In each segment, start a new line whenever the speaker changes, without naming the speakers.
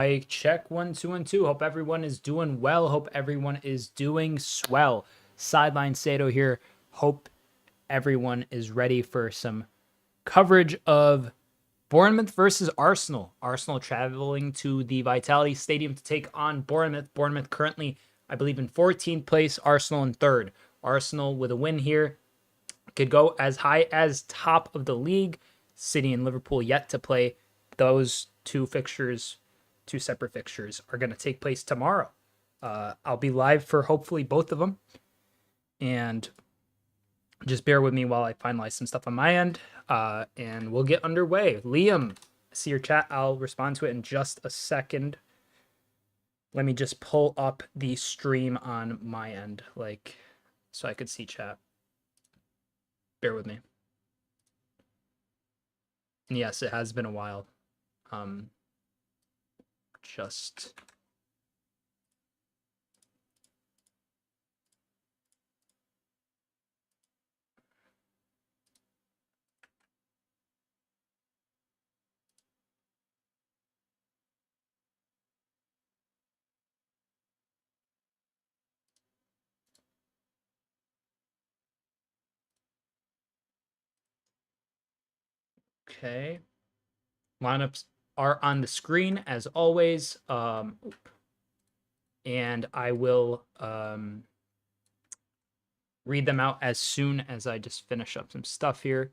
Mic check 1 2 1 2. Hope everyone is doing well. Hope everyone is doing swell. Sideline Sedo here. Hope everyone is ready for some coverage of Bournemouth versus Arsenal. Arsenal traveling to the Vitality Stadium to take on Bournemouth. Bournemouth currently, I believe, in 14th place. Arsenal in 3rd. Arsenal with a win here could go as high as top of the league. City and Liverpool yet to play. Those two separate fixtures are going to take place tomorrow. I'll be live for hopefully both of them. And just bear with me while I finalize some stuff on my end. And we'll get underway. Liam, I see your chat. I'll respond to it in just a second. Let me just pull up the stream on my end, so I could see chat. Bear with me. And yes, it has been a while. Just okay. Lineups are on the screen as always. And I will read them out as soon as I just finish up some stuff here.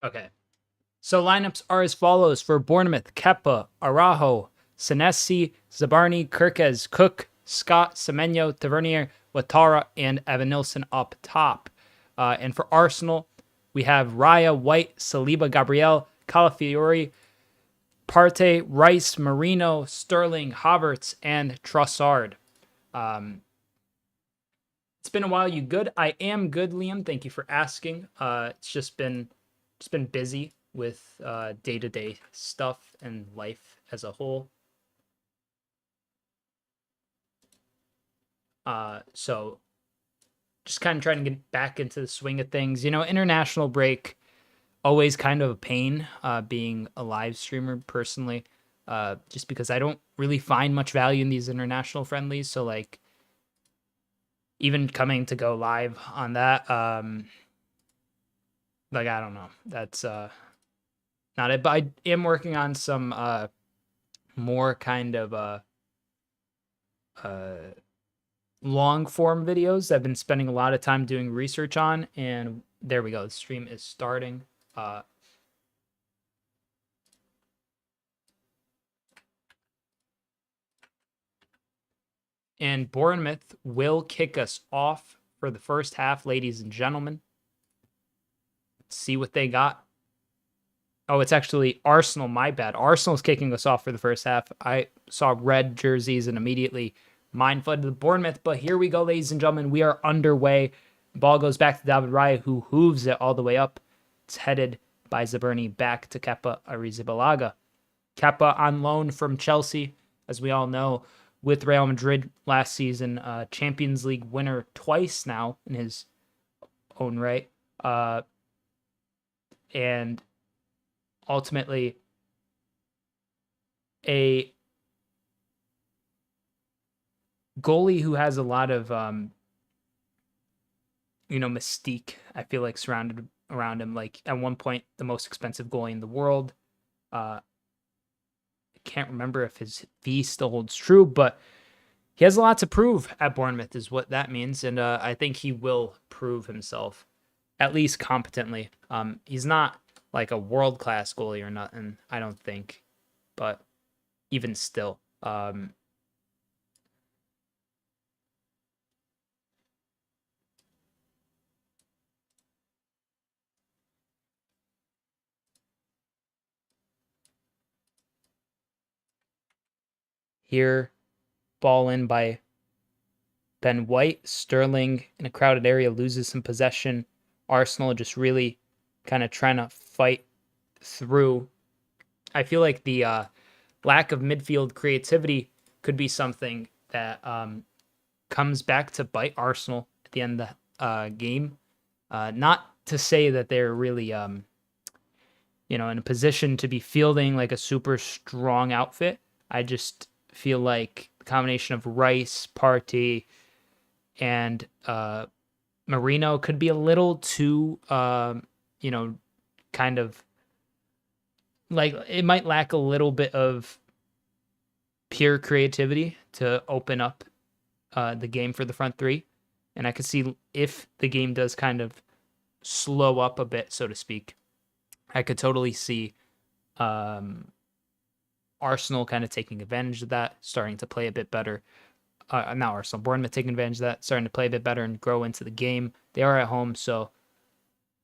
Okay. So lineups are as follows for Bournemouth: Kepa, Araujo, Senesi, Zabarni, Kirkez, Cook, Scott, Semenyo, Tavernier, Ouattara, and Evan Nilsson up top. And for Arsenal, we have Raya, White, Saliba, Gabriel, Calafiori, Partey, Rice, Marino, Sterling, Havertz, and Trossard. It's been a while. You good? I am good, Liam. Thank you for asking. It's just been busy with day-to-day stuff and life as a whole. So just kind of trying to get back into the swing of things. You know, international break, always kind of a pain being a live streamer personally, just because I don't really find much value in these international friendlies. So like even coming to go live on that, like, I don't know. That's not it. But I am working on some more kind of long form videos I've been spending a lot of time doing research on. And there we go. The stream is starting. And Bournemouth will kick us off for the first half, ladies and gentlemen. Let's see what they got. Oh, it's actually Arsenal. My bad. Arsenal's kicking us off for the first half. I saw red jerseys and immediately mind flooded to Bournemouth. But here we go, ladies and gentlemen. We are underway. Ball goes back to David Raya, who hooves it all the way up. It's headed by Zaberni back to Kepa Arrizabalaga. Kepa on loan from Chelsea, as we all know, with Real Madrid last season. Champions League winner twice now in his own right. And ultimately a goalie who has a lot of mystique, I feel like, surrounded around him. Like at one point, the most expensive goalie in the world. I can't remember if his fee still holds true, but he has a lot to prove at Bournemouth is what that means. And I think he will prove himself at least competently. He's not like a world-class goalie or nothing, I don't think, but even still, here, ball in by Ben White, Sterling in a crowded area loses some possession. Arsenal just really kind of trying to fight through. I feel like the lack of midfield creativity could be something that comes back to bite Arsenal at the end of the game. Not to say that they're really, in a position to be fielding like a super strong outfit. I just feel like the combination of Rice, Partey, and Marino could be a little too, kind of like it might lack a little bit of pure creativity to open up the game for the front three. And I could see if the game does kind of slow up a bit, so to speak, I could totally see Arsenal kind of taking advantage of that, starting to play a bit better. Not Arsenal, Bournemouth taking advantage of that, starting to play a bit better and grow into the game. They are at home, so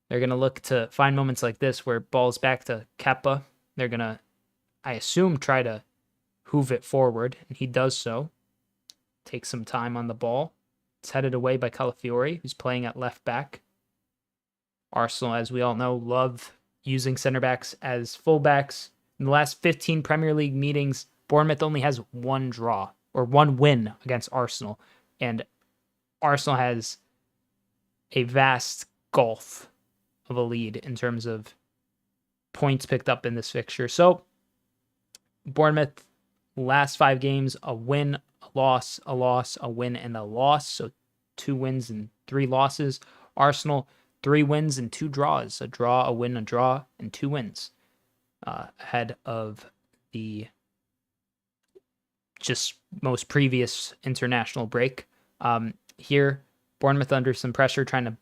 they're going to look to find moments like this where ball's back to Kepa. They're going to, I assume, try to hoof it forward, and he does so. Takes some time on the ball. It's headed away by Calafiori, who's playing at left back. Arsenal, as we all know, love using center backs as fullbacks. In the last 15 Premier League meetings, Bournemouth only has one draw or one win against Arsenal, and Arsenal has a vast gulf of a lead in terms of points picked up in this fixture. So Bournemouth, last 5 games, a win, a loss, a loss, a win, and a loss. So 2 wins and 3 losses. Arsenal, 3 wins and 2 draws. A draw, a win, a draw, and 2 wins. Ahead of the just most previous international break. Here, Bournemouth under some pressure, trying to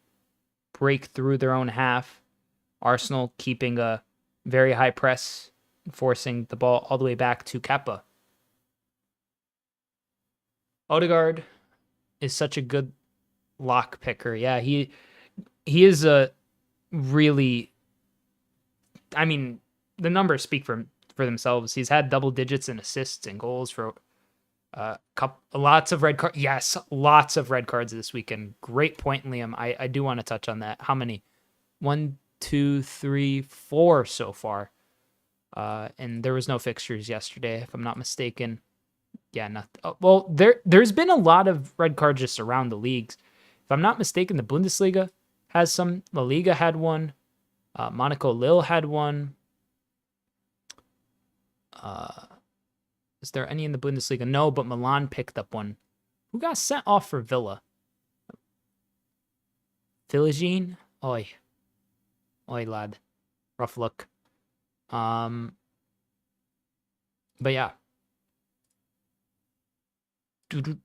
break through their own half. Arsenal keeping a very high press, forcing the ball all the way back to Kepa. Odegaard is such a good lock picker. Yeah, he is a really, I mean, the numbers speak for themselves. He's had double digits in assists and goals for lots of red cards. Yes, lots of red cards this weekend. Great point, Liam. I do want to touch on that. How many? 1, 2, 3, 4 so far. And there was no fixtures yesterday, if I'm not mistaken. Yeah, not. Well, there's been a lot of red cards just around the leagues. If I'm not mistaken, the Bundesliga has some. La Liga had one. Monaco Lille had one. Is there any in the Bundesliga? No, but Milan picked up one. Who got sent off for Villa? Philogene? Oi, lad. Rough look. But yeah. David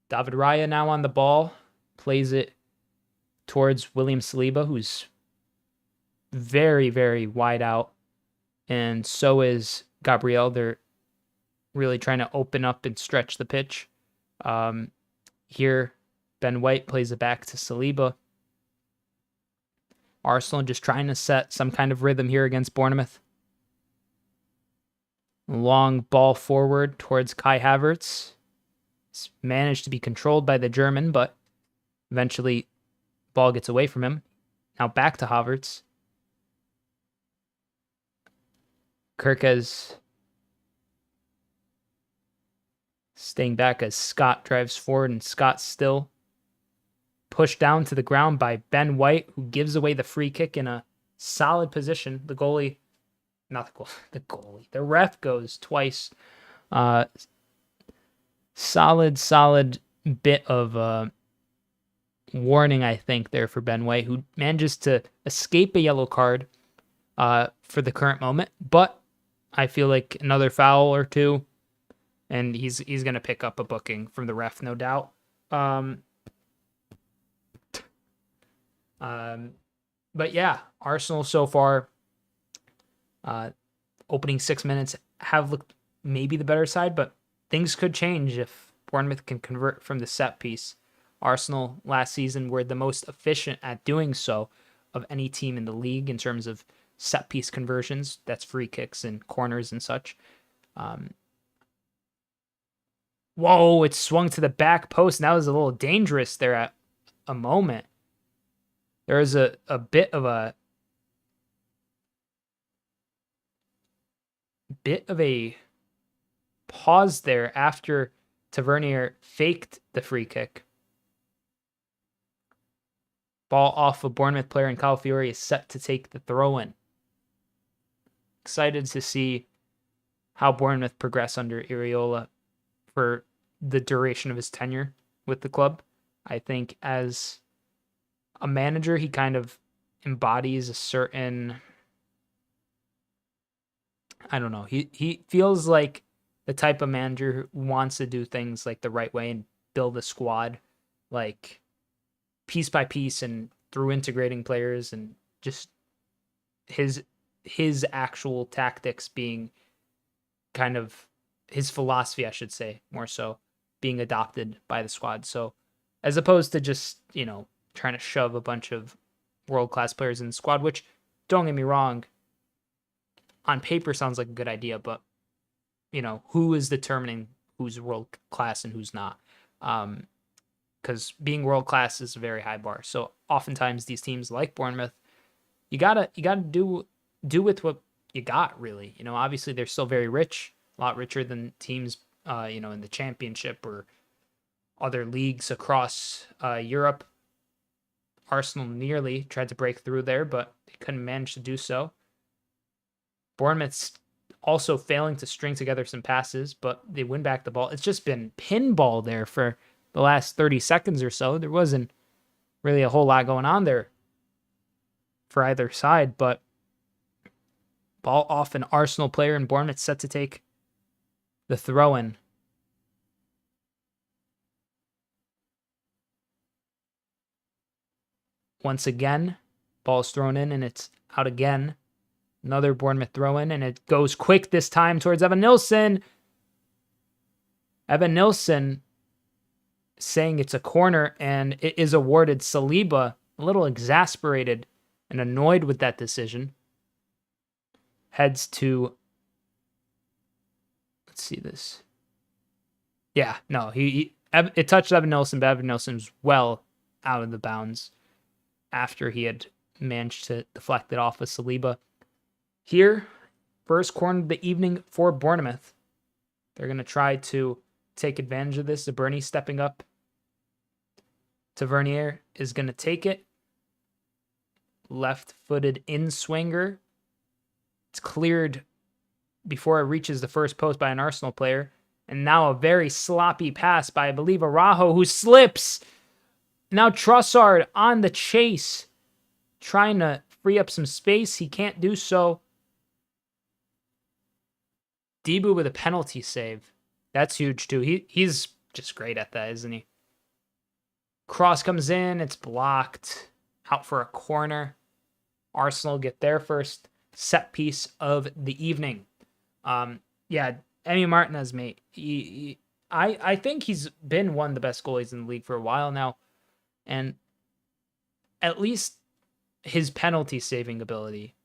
Raya now on the ball. Plays it towards William Saliba, who's very, very wide out. And so is Gabriel. They're really trying to open up and stretch the pitch. Here, Ben White plays it back to Saliba. Arsenal just trying to set some kind of rhythm here against Bournemouth. Long ball forward towards Kai Havertz. It's managed to be controlled by the German, but eventually ball gets away from him. Now back to Havertz. Kirkes staying back as Scott drives forward, and Scott still pushed down to the ground by Ben White, who gives away the free kick in a solid position. The goalie, not the goalie, the ref goes twice. Solid bit of warning, I think, there for Ben White, who manages to escape a yellow card for the current moment, but I feel like another foul or two, and he's going to pick up a booking from the ref, no doubt. But yeah, Arsenal so far, opening 6 minutes, have looked maybe the better side, but things could change if Bournemouth can convert from the set piece. Arsenal last season were the most efficient at doing so of any team in the league in terms of set piece conversions. That's free kicks and corners and such. Whoa, it swung to the back post. And that was a little dangerous there at a moment. There was a bit of a pause there after Tavernier faked the free kick. Ball off a Bournemouth player, and Calafiori is set to take the throw-in. Excited to see how Bournemouth progress under Iraola for the duration of his tenure with the club. I think as a manager, he kind of embodies a certain, I don't know, he feels like the type of manager who wants to do things like the right way and build a squad like piece by piece and through integrating players, and just his actual tactics being kind of his philosophy, I should say, more so being adopted by the squad. So as opposed to just, trying to shove a bunch of world-class players in the squad, which, don't get me wrong, on paper sounds like a good idea, but who is determining who's world-class and who's not? Because being world-class is a very high bar. So oftentimes these teams like Bournemouth, you gotta do with what you got, really. Obviously they're still very rich, a lot richer than teams, in the Championship or other leagues across Europe. Arsenal nearly tried to break through there, but they couldn't manage to do so. Bournemouth's also failing to string together some passes, but they win back the ball. It's just been pinball there for the last 30 seconds or so. There wasn't really a whole lot going on there for either side, but ball off an Arsenal player, and Bournemouth set to take the throw-in. Once again, ball's thrown in, and it's out again. Another Bournemouth throw-in, and it goes quick this time towards Evan Nilsson. Evan Nilsson saying it's a corner, and it is awarded. Saliba, a little exasperated and annoyed with that decision, heads to, let's see this. Yeah, no, it touched Evan Nilsson, but Evan Nilsson was well out of the bounds after he had managed to deflect it off of Saliba. Here, first corner of the evening for Bournemouth. They're going to try to take advantage of this. Zaberni stepping up. Tavernier is going to take it. Left-footed in-swinger. It's cleared before it reaches the first post by an Arsenal player. And now a very sloppy pass by, I believe, Araujo, who slips. Now Trossard on the chase, trying to free up some space. He can't do so. Dibu with a penalty save. That's huge, too. He's just great at that, isn't he? Cross comes in. It's blocked. Out for a corner. Arsenal get their first set piece of the evening. Yeah, Emi Martinez, mate. I think he's been one of the best goalies in the league for a while now. And at least his penalty saving ability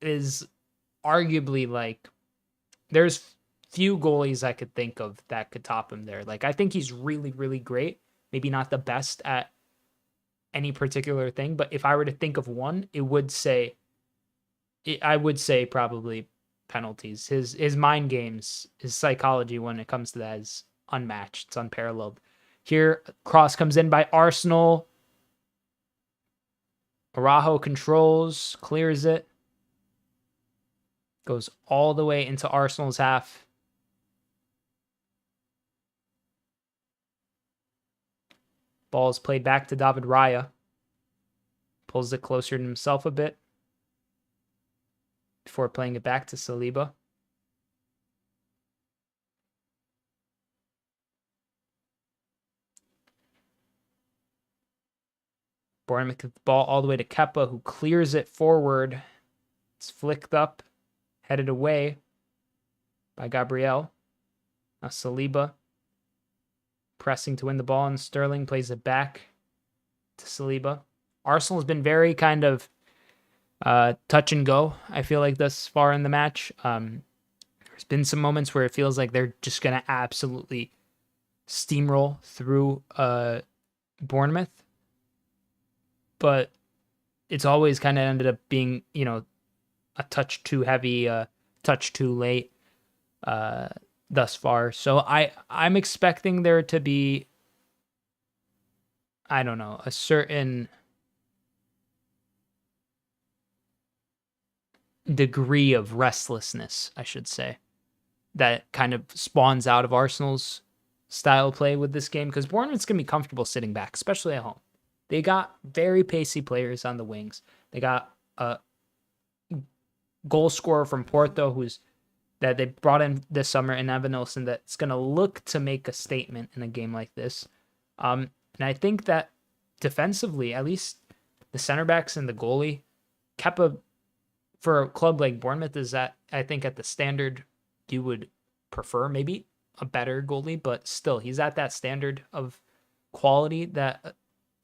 is arguably like, there's few goalies I could think of that could top him there. Like, I think he's really, really great. Maybe not the best at any particular thing, but if I were to think of one, I would say probably penalties. His mind games, his psychology when it comes to that is unmatched. It's unparalleled. Here, cross comes in by Arsenal. Araujo controls, clears it. Goes all the way into Arsenal's half. Ball is played back to David Raya. Pulls it closer to himself a bit before playing it back to Saliba. Bournemouth gets the ball all the way to Kepa, who clears it forward. It's flicked up, headed away by Gabriel. Now Saliba pressing to win the ball, and Sterling plays it back to Saliba. Arsenal has been very kind of touch and go, I feel like, thus far in the match. There's been some moments where it feels like they're just going to absolutely steamroll through Bournemouth, but it's always kind of ended up being, a touch too heavy, a touch too late thus far. So I'm expecting there to be, I don't know, a certain degree of restlessness, I should say, that kind of spawns out of Arsenal's style play with this game, because Bournemouth's going to be comfortable sitting back, especially at home. They got very pacey players on the wings. They got a goal scorer from Porto that they brought in this summer in Evan Nilsson that's going to look to make a statement in a game like this. And I think that defensively, at least the center backs and the goalie, Kepa, for a club like Bournemouth, is that, I think, at the standard you would prefer, maybe a better goalie, but still, he's at that standard of quality that a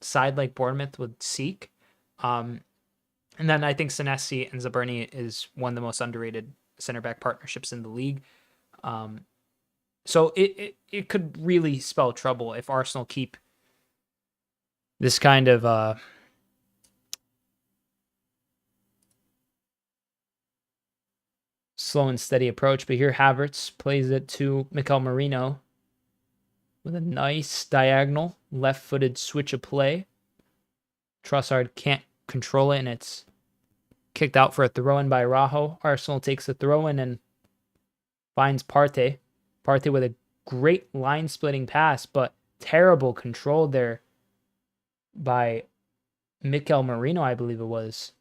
side like Bournemouth would seek. And then I think Senesi and Zaberni is one of the most underrated center back partnerships in the league. So it could really spell trouble if Arsenal keep this kind of slow and steady approach. But here Havertz plays it to Mikel Merino with a nice diagonal left-footed switch of play. Trossard can't control it, and it's kicked out for a throw-in by Araujo. Arsenal takes the throw-in and finds Partey. Partey with a great line-splitting pass, but terrible control there by Mikel Merino, I believe it was.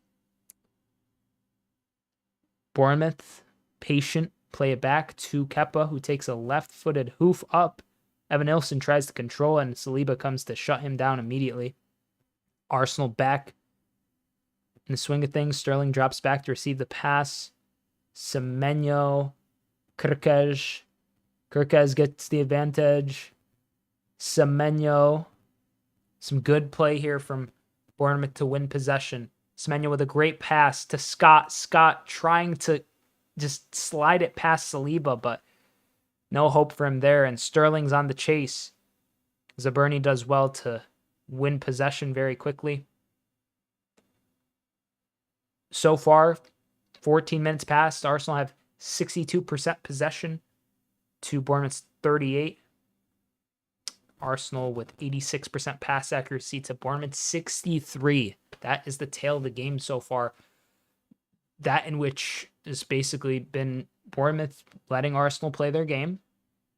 Bournemouth, patient, play it back to Kepa, who takes a left-footed hoof up. Evan Nilsson tries to control, and Saliba comes to shut him down immediately. Arsenal back in the swing of things. Sterling drops back to receive the pass. Semenyo, Kirkez. Kirkez gets the advantage. Semenyo. Some good play here from Bournemouth to win possession. Semenyo with a great pass to Scott. Scott trying to just slide it past Saliba, but no hope for him there. And Sterling's on the chase. Zaberni does well to win possession very quickly. So far, 14 minutes passed. Arsenal have 62% possession to Bournemouth's 38%. Arsenal with 86% pass accuracy to Bournemouth 63%. That is the tale of the game so far. That in which has basically been Bournemouth letting Arsenal play their game,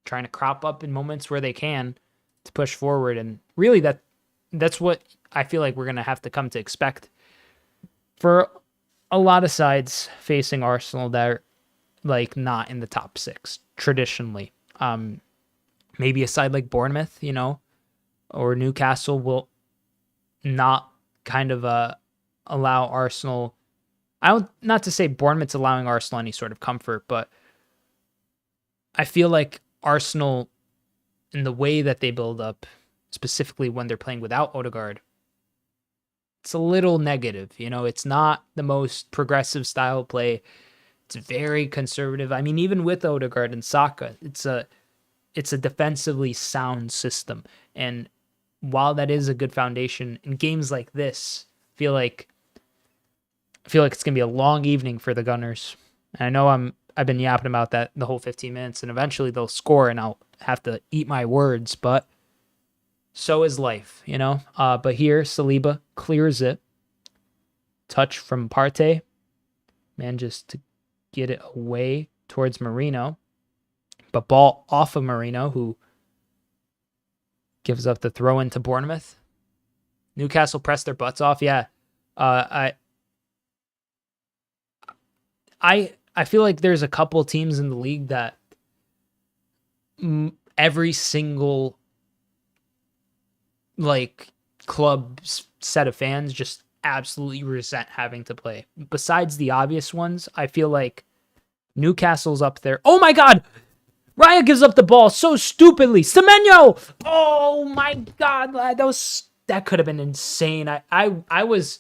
trying to crop up in moments where they can to push forward. And really that's what I feel like we're going to have to come to expect for a lot of sides facing Arsenal that are like not in the top six traditionally. Maybe a side like Bournemouth, or Newcastle will not kind of allow Arsenal. Not to say Bournemouth's allowing Arsenal any sort of comfort, but I feel like Arsenal, in the way that they build up, specifically when they're playing without Odegaard, it's a little negative. It's not the most progressive style of play. It's very conservative. I mean, even with Odegaard and Saka, it's a defensively sound system. And while that is a good foundation, in games like this, I feel like it's going to be a long evening for the Gunners. And I know I've been yapping about that the whole 15 minutes, and eventually they'll score and I'll have to eat my words, but so is life, But here, Saliba clears it. Touch from Partey. Manages to get it away towards Merino. But ball off of Merino, who gives up the throw into Bournemouth. Newcastle pressed their butts off. Yeah. I feel like there's a couple teams in the league that every single club set of fans just absolutely resent having to play. Besides the obvious ones, I feel like Newcastle's up there. Oh my God! Raya gives up the ball so stupidly. Semenyo! Oh my God, lad. That could have been insane. I was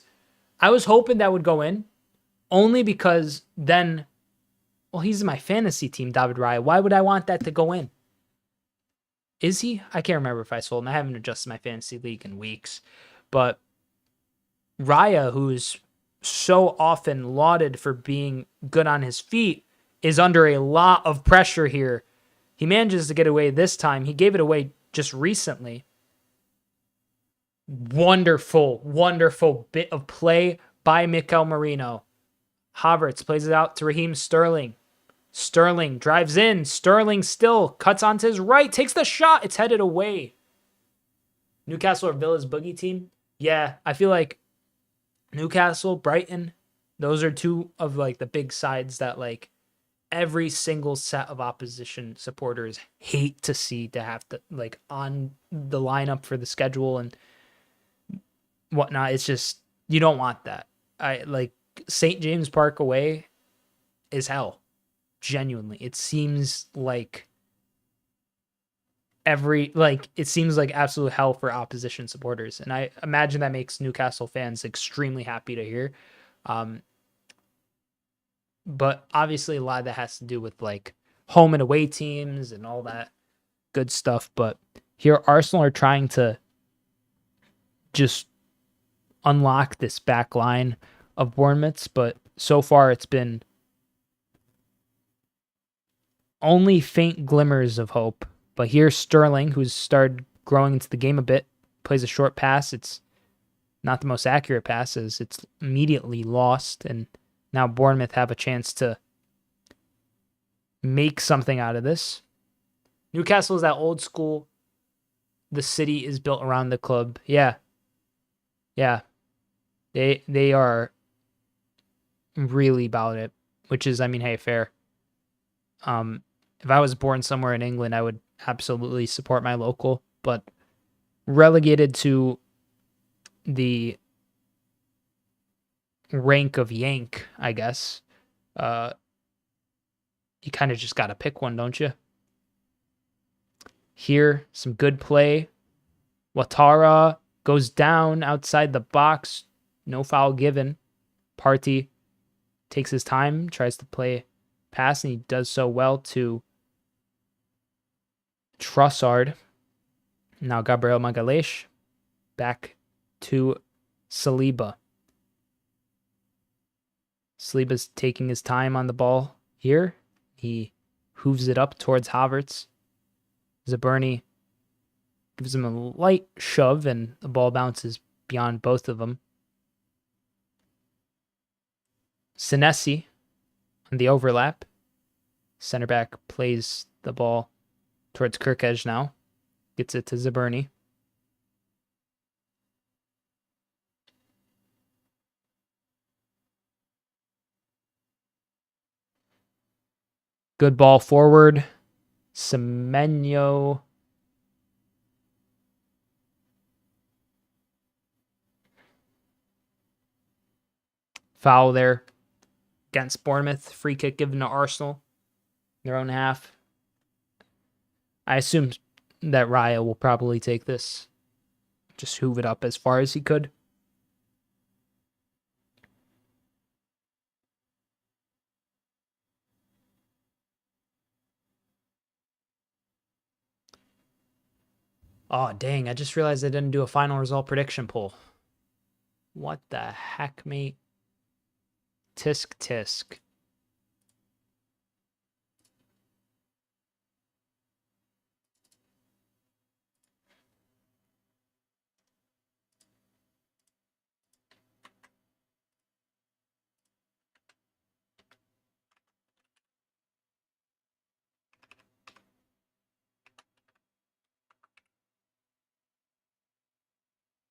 hoping that would go in, only because then, well, he's in my fantasy team, David Raya. Why would I want that to go in? Is he? I can't remember if I sold him. I haven't adjusted my fantasy league in weeks. But Raya, who's so often lauded for being good on his feet, is under a lot of pressure here. He manages to get away this time. He gave it away just recently. Wonderful, wonderful bit of play by Mikel Merino. Havertz plays it out to Raheem Sterling. Sterling drives in. Sterling still cuts onto his right, takes the shot. It's headed away. Newcastle or Villa's boogie team? Yeah, I feel like Newcastle, Brighton, those are two of like the big sides that like every single set of opposition supporters hate to see to have to like on the lineup for the schedule and whatnot. It's just, you don't want that. I like St. James Park away is hell. Genuinely. It seems like it seems like absolute hell for opposition supporters. And I imagine that makes Newcastle fans extremely happy to hear. But obviously a lot of that has to do with like home and away teams and all that good stuff. But here Arsenal are trying to just unlock this back line of Bournemouth's, but so far it's been only faint glimmers of hope. But here's Sterling, who's started growing into the game a bit, plays a short pass. It's not the most accurate passes. It's immediately lost, and now Bournemouth have a chance to make something out of this. Newcastle is that old school, the city is built around the club. Yeah. They are really about it, which is, I mean, hey, fair. If I was born somewhere in England, I would absolutely support my local, but relegated to the rank of Yank, I guess. You kind of just got to pick one, don't you? Here, some good play. Ouattara goes down outside the box. No foul given. Partey takes his time, tries to play pass, and he does so well to Trossard. Now Gabriel Magalhaes back to Saliba. Saliba's taking his time on the ball here. He hooves it up towards Havertz. Zaberni gives him a light shove, and the ball bounces beyond both of them. Senesi on the overlap. Center back plays the ball towards Kirkej now. Gets it to Zaberni. Good ball forward. Semenyo. Foul there against Bournemouth. Free kick given to Arsenal. Their own half. I assume that Raya will probably take this. Just hoof it up as far as he could. Oh, dang. I just realized I didn't do a final result prediction poll. What the heck, mate? Tisk tisk.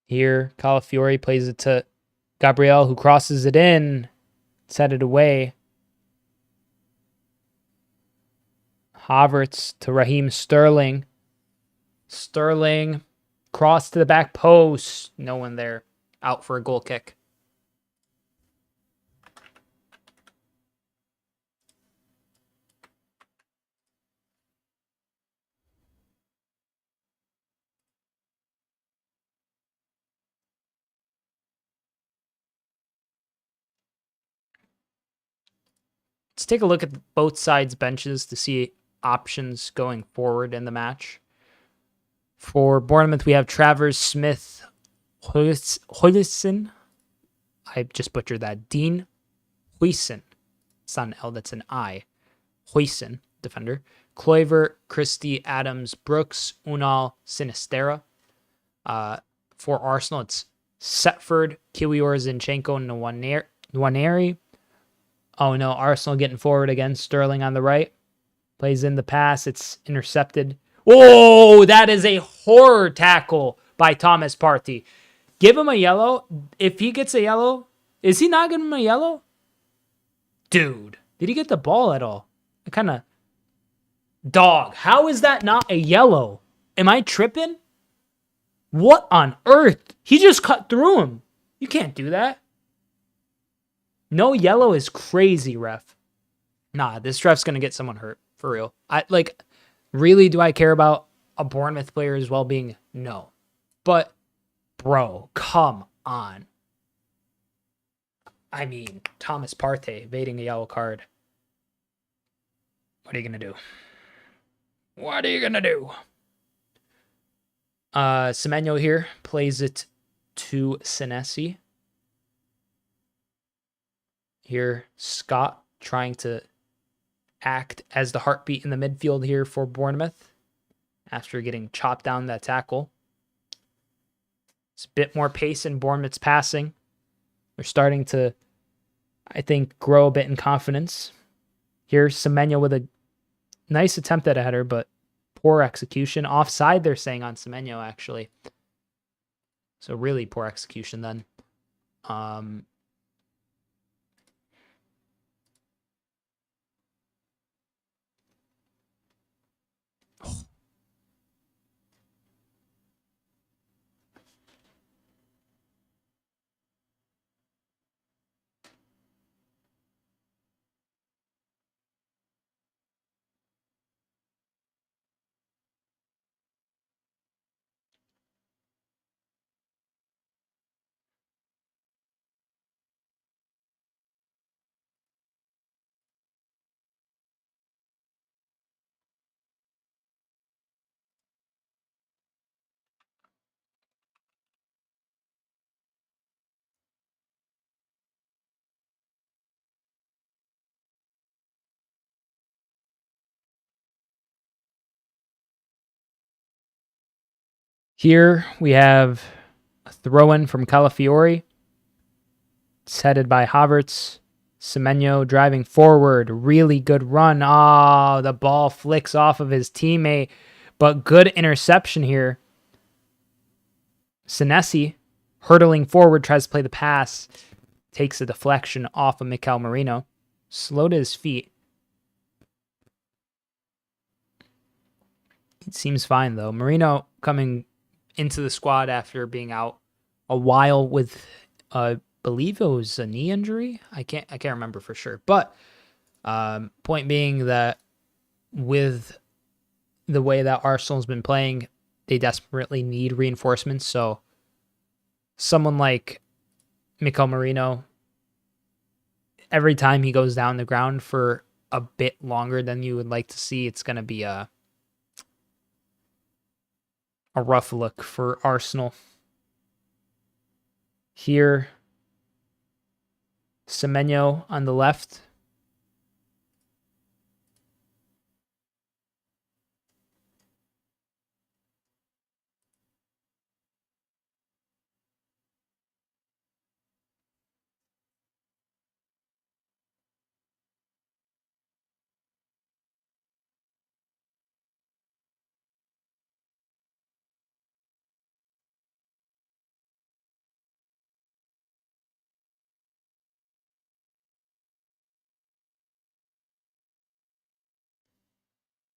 Here, Calafiori plays it to Gabriel, who crosses it in. Set it away. Havertz to Raheem Sterling. Sterling, cross to the back post. No one there. Out for a goal kick. Let's take a look at both sides' benches to see options going forward in the match. For Bournemouth, we have Travers Smith Huijsen. I just butchered that. Dean Huijsen. It's not an L, that's an I. Huijsen, defender. Kluivert, Christie, Adams, Brooks, Unal, Sinistera. For Arsenal, it's Setford, Kiwior, Zinchenko, and Nwaneri. Oh no, Arsenal getting forward again. Sterling on the right. Plays in the pass. It's intercepted. Whoa, that is a horror tackle by Thomas Partey. Give him a yellow. If he gets a yellow, is he not giving him a yellow? Dude, did he get the ball at all? I kind of... Dog, how is that not a yellow? Am I tripping? What on earth? He just cut through him. You can't do that. No yellow is crazy, ref. Nah, this ref's going to get someone hurt. For real. Really, do I care about a Bournemouth player's well-being? No. But, bro, come on. I mean, Thomas Partey evading a yellow card. What are you going to do? What are you going to do? Semenyo here plays it to Senesi. Here, Scott trying to act as the heartbeat in the midfield here for Bournemouth after getting chopped down that tackle. It's a bit more pace in Bournemouth's passing. They're starting to, I think, grow a bit in confidence. Here's Semenyo with a nice attempt at a header, but poor execution. Offside, they're saying on Semenyo, actually. So really poor execution then. Here we have a throw-in from Calafiori. It's headed by Havertz. Semenyo driving forward. Really good run. Oh, the ball flicks off of his teammate. But good interception here. Senesi, hurtling forward, tries to play the pass. Takes a deflection off of Mikel Merino. Slow to his feet. It seems fine, though. Merino coming into the squad after being out a while with, I believe it was a knee injury. I can't remember for sure. But point being that with the way that Arsenal's been playing, they desperately need reinforcements. So someone like Mikel Merino, every time he goes down the ground for a bit longer than you would like to see, it's going to be a rough look for Arsenal. Here, Semenyo on the left.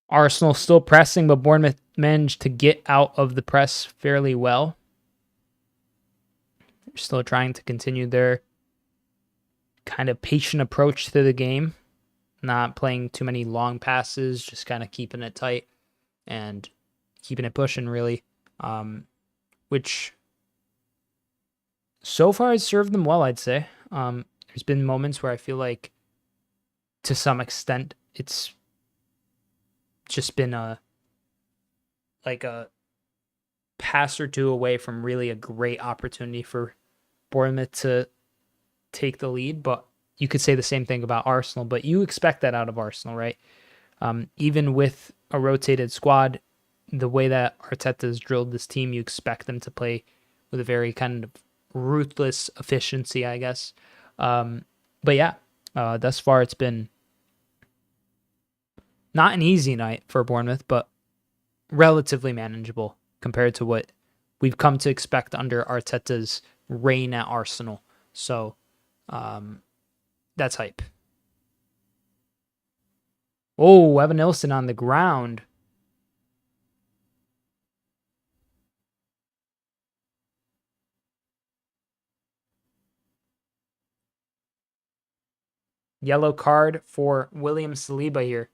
Arsenal still pressing, but Bournemouth managed to get out of the press fairly well. They're still trying to continue their kind of patient approach to the game. Not playing too many long passes, just kind of keeping it tight and keeping it pushing, really. Which so far has served them well, I'd say. There's been moments where I feel like, to some extent, it's just been a pass or two away from really a great opportunity for Bournemouth to take the lead, but you could say the same thing about Arsenal, but you expect that out of Arsenal, right? Even with a rotated squad, the way that Arteta's drilled this team, you expect them to play with a very kind of ruthless efficiency, I guess. But yeah, thus far it's been not an easy night for Bournemouth, but relatively manageable compared to what we've come to expect under Arteta's reign at Arsenal. So that's hype. Oh, Evan Nilsson on the ground. Yellow card for William Saliba here.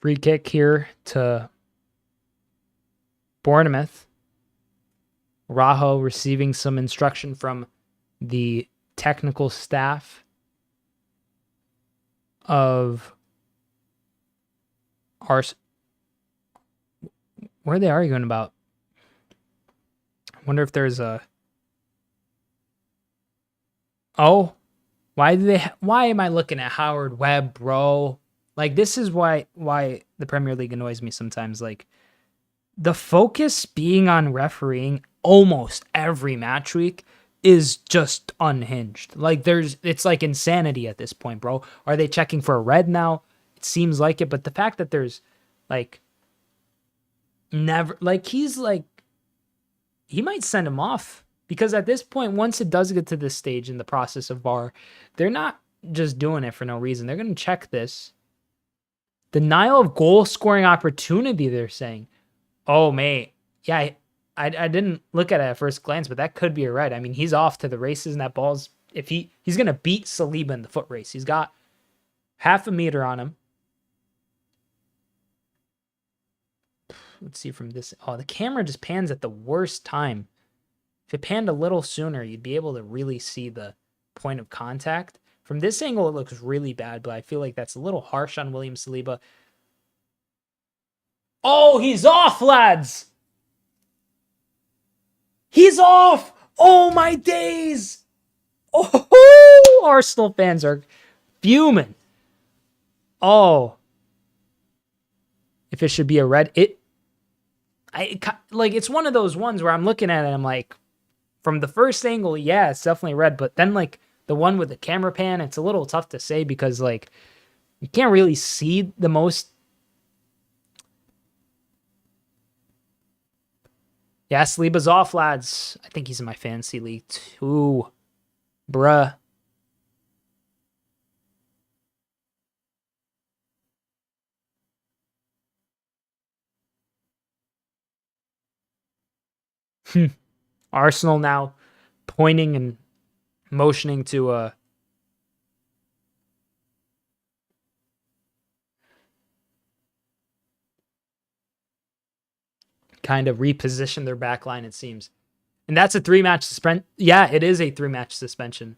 Free kick here to Bournemouth. Rajo receiving some instruction from the technical staff of Ars. What are they arguing about? I wonder if there's a. Oh, why am I looking at Howard Webb, bro? Like, this is why the Premier League annoys me sometimes. Like, the focus being on refereeing almost every match week is just unhinged. Like, it's like insanity at this point, bro. Are they checking for a red now? It seems like it, but the fact that there's like never, like, he might send him off, because at this point, once it does get to this stage in the process of VAR, they're not just doing it for no reason. They're going to check this. Denial of goal scoring opportunity, they're saying. Oh, mate. Yeah, I didn't look at it at first glance, but that could be a red. I mean, he's off to the races, and that ball's, if he's going to beat Saliba in the foot race. He's got half a meter on him. Let's see from this. Oh, the camera just pans at the worst time. If it panned a little sooner, you'd be able to really see the point of contact. From this angle, it looks really bad, but I feel like that's a little harsh on William Saliba. Oh, he's off, lads! He's off! Oh, my days! Oh, Arsenal fans are fuming. Oh. If it should be a red, it's one of those ones where I'm looking at it and I'm like, from the first angle, yeah, it's definitely red, but then like the one with the camera pan, it's a little tough to say because like you can't really see the most. Yeah, Saliba's off, lads. I think he's in my fantasy league too. Bruh. Arsenal now pointing and motioning to kind of reposition their back line, it seems. And that's a 3-match suspension. Yeah, it is a 3-match suspension,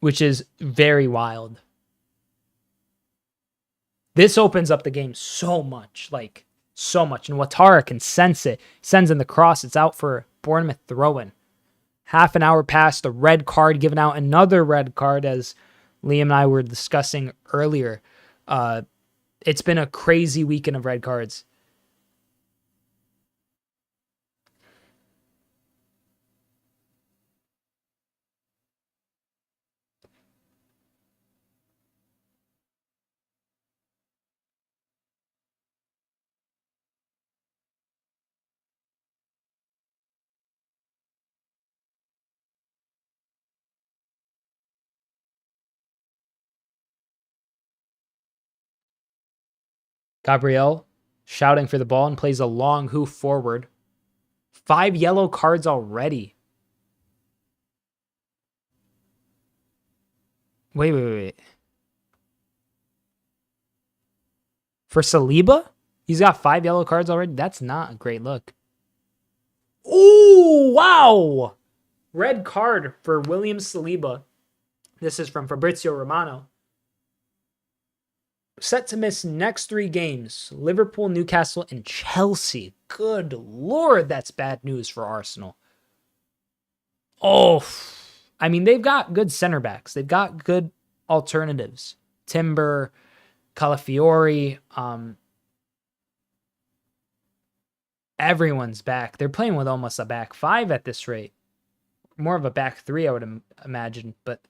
which is very wild. This opens up the game so much, like so much. And Ouattara can sense it. Sends in the cross. It's out for Bournemouth throw-in. Half an hour past, a red card given out. Another red card, as Liam and I were discussing earlier. It's been a crazy weekend of red cards. Gabriel shouting for the ball and plays a long hoof forward. 5 yellow cards already. Wait. For Saliba? He's got 5 yellow cards already? That's not a great look. Ooh, wow! Red card for William Saliba. This is from Fabrizio Romano. Set to miss next 3 games. Liverpool, Newcastle, and Chelsea. Good Lord, that's bad news for Arsenal. Oh, I mean, they've got good center backs. They've got good alternatives. Timber, Calafiori, everyone's back. They're playing with almost a back 5 at this rate. More of a back 3, I would imagine. But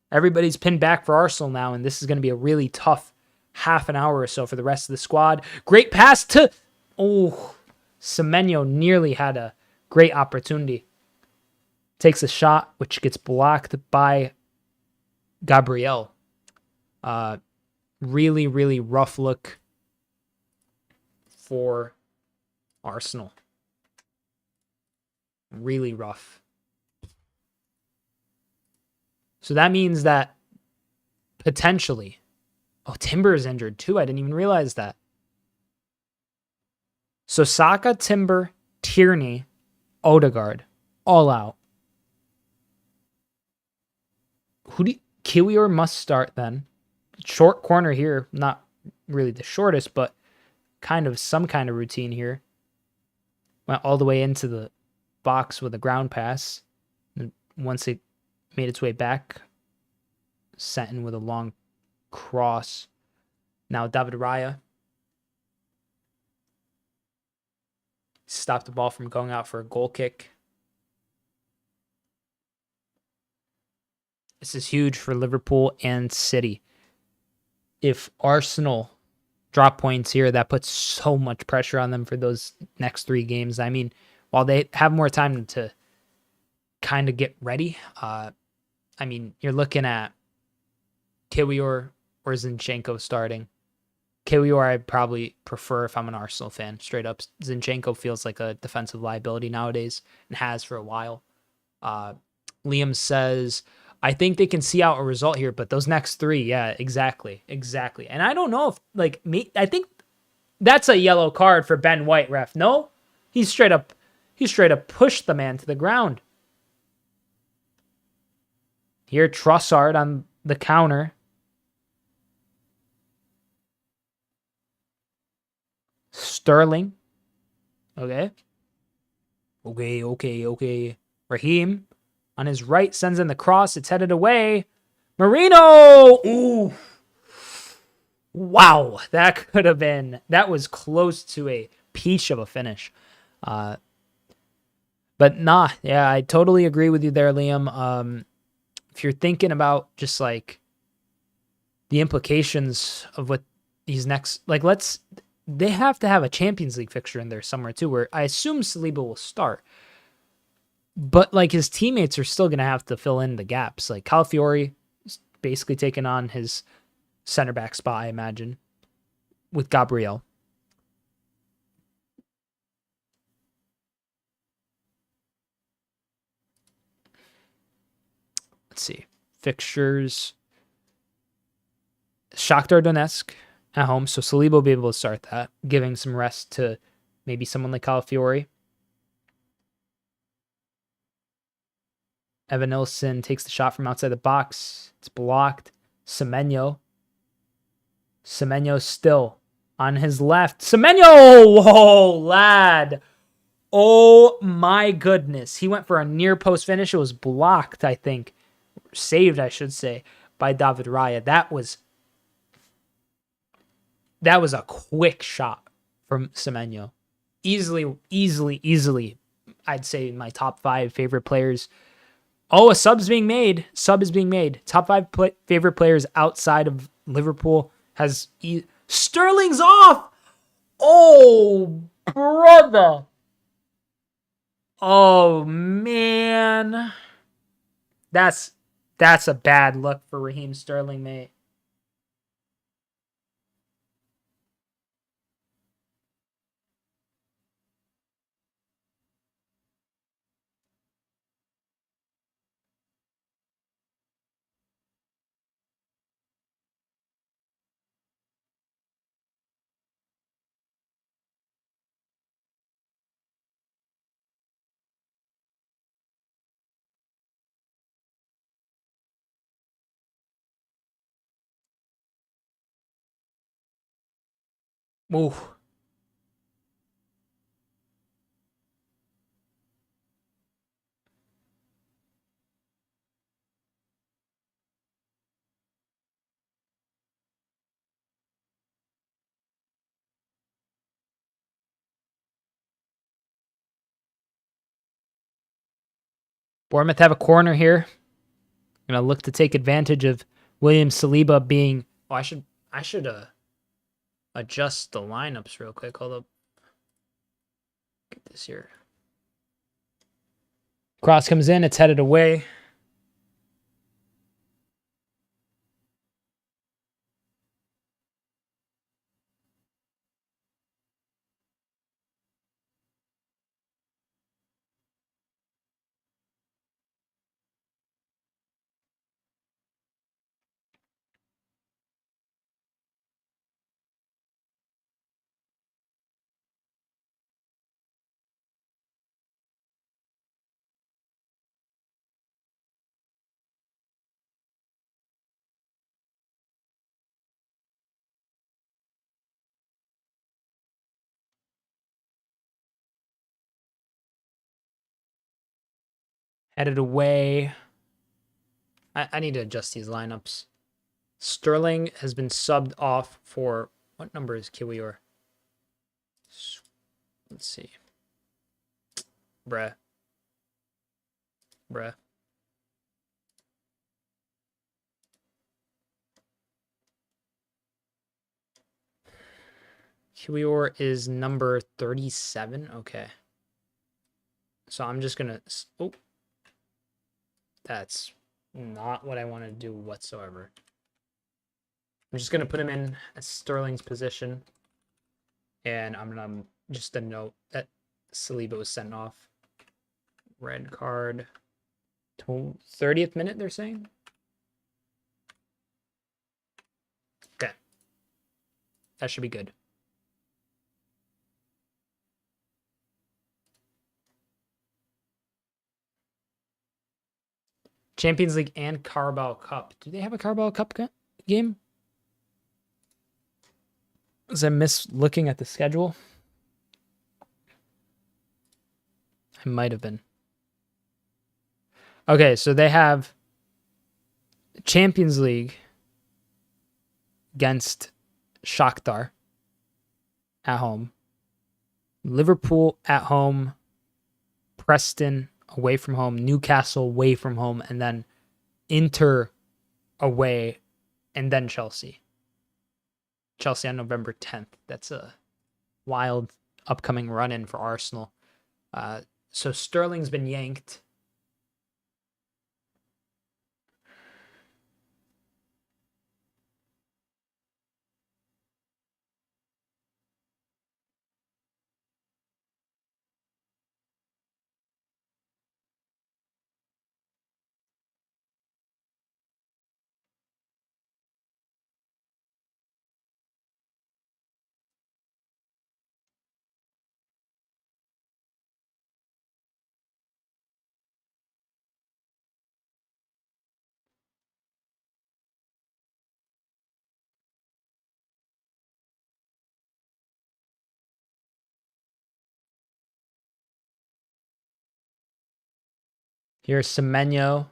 everybody's pinned back for Arsenal now, and this is going to be a really tough half an hour or so for the rest of the squad. Great pass to... Oh, Semenyo nearly had a great opportunity. Takes a shot, which gets blocked by Gabriel. Really, really rough look for Arsenal. Really rough. So that means that potentially... Oh, Timber is injured too. I didn't even realize that. So Saka, Timber, Tierney, Odegaard, all out. Kiwior must start then. Short corner here. Not really the shortest, but some kind of routine here. Went all the way into the box with a ground pass. And once it made its way back, sent in with a long cross. Now David Raya stopped the ball from going out for a goal kick. This is huge for Liverpool and City. If Arsenal drop points here, that puts so much pressure on them for those next 3 games. I mean, while they have more time to kind of get ready, I mean, you're looking at Kiwior or Zinchenko starting. Kiwior I'd probably prefer if I'm an Arsenal fan. Straight up, Zinchenko feels like a defensive liability nowadays and has for a while. Liam says, I think they can see out a result here, but those next 3, yeah, exactly. And I don't know if, I think that's a yellow card for Ben White, ref. No? He straight up pushed the man to the ground. Here, Trossard on the counter. Sterling. Okay. Raheem on his right sends in the cross. It's headed away. Marino! Ooh. Wow. That was close to a peach of a finish. But nah, yeah, I totally agree with you there, Liam. If you're thinking about just like the implications of what these next, they have to have a Champions League fixture in there somewhere too, where I assume Saliba will start. But his teammates are still going to have to fill in the gaps. Like Calafiori is basically taking on his center back spot, I imagine, with Gabriel. Let's see. Fixtures. Shakhtar Donetsk at home, so Saliba will be able to start that, giving some rest to maybe someone like Calafiori. Evan Nilsson takes the shot from outside the box. It's blocked. Semenyo still on his left. Semenyo! Whoa, lad. Oh, my goodness. He went for a near post finish. It was blocked, I think. Saved, I should say, by David Raya. That was a quick shot from Semenyo. Easily, I'd say my top 5 favorite players. Oh, a sub is being made. Top 5 favorite players outside of Liverpool has... Sterling's off! Oh, brother. Oh, man. That's a bad look for Raheem Sterling, mate. Ooh. Bournemouth have a corner here. Gonna look to take advantage of William Saliba being. Oh, I should adjust the lineups real quick. Hold up. Get this here. Cross comes in. It's headed away. Headed away. I need to adjust these lineups. Sterling has been subbed off for what number is Kiwior? Let's see. Bruh. Kiwior is number 37. Okay. So I'm just gonna. Oh, that's not what I want to do whatsoever. I'm just gonna put him in Sterling's position, and I'm gonna just a note that Saliba was sent off. Red card. 30th minute, they're saying. Okay, that should be good. Champions League and Carabao Cup. Do they have a Carabao Cup game? Was I miss looking at the schedule? I might have been. Okay, so they have Champions League against Shakhtar at home, Liverpool at home, Preston away from home, Newcastle away from home, and then Inter away, and then Chelsea. Chelsea on November 10th. That's a wild upcoming run-in for Arsenal. So Sterling's been yanked. Here's Semenyo.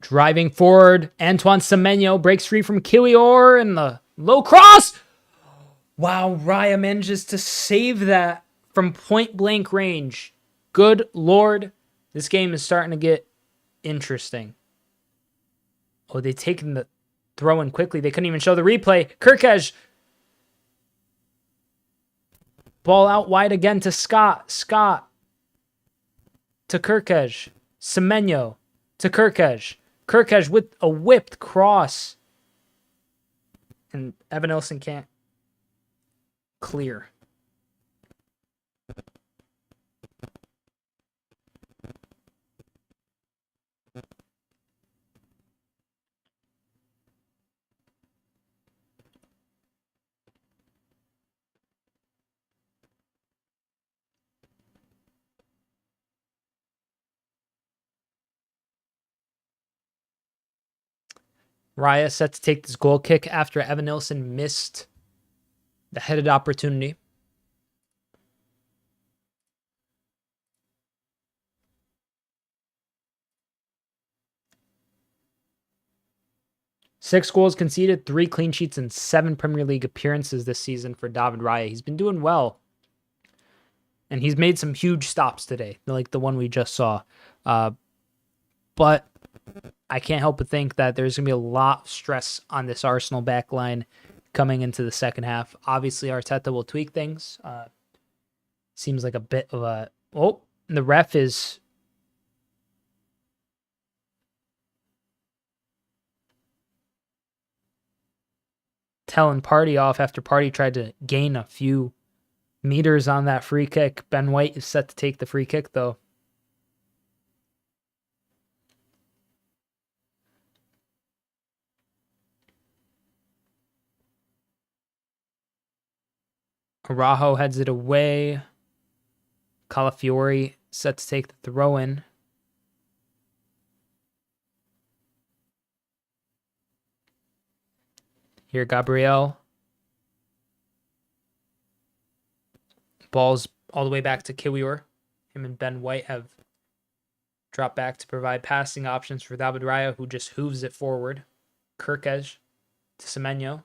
Driving forward, Antoine Semenyo breaks free from Kiwior and the low cross. Wow, Raya manages to save that from point blank range. Good Lord. This game is starting to get interesting. Oh, they taken the throw in quickly. They couldn't even show the replay. Kirkej. Ball out wide again to Scott. Scott to Kirkej. Semenyo to Kirkej. Kirkej with a whipped cross. And Evan Olsen can't clear. Raya set to take this goal kick after Evan Nilsson missed the headed opportunity. Six goals conceded, 3 clean sheets, and 7 Premier League appearances this season for David Raya. He's been doing well. And he's made some huge stops today, like the one we just saw. But I can't help but think that there's going to be a lot of stress on this Arsenal back line coming into the second half. Obviously, Arteta will tweak things. Seems like a bit of a... Oh, the ref is... telling Party off after Party tried to gain a few meters on that free kick. Ben White is set to take the free kick, though. Araujo heads it away. Calafiori set to take the throw-in. Here, Gabriel. Ball's all the way back to Kiwior. Him and Ben White have dropped back to provide passing options for David Raya, who just hooves it forward. Kirkej to Semenyo.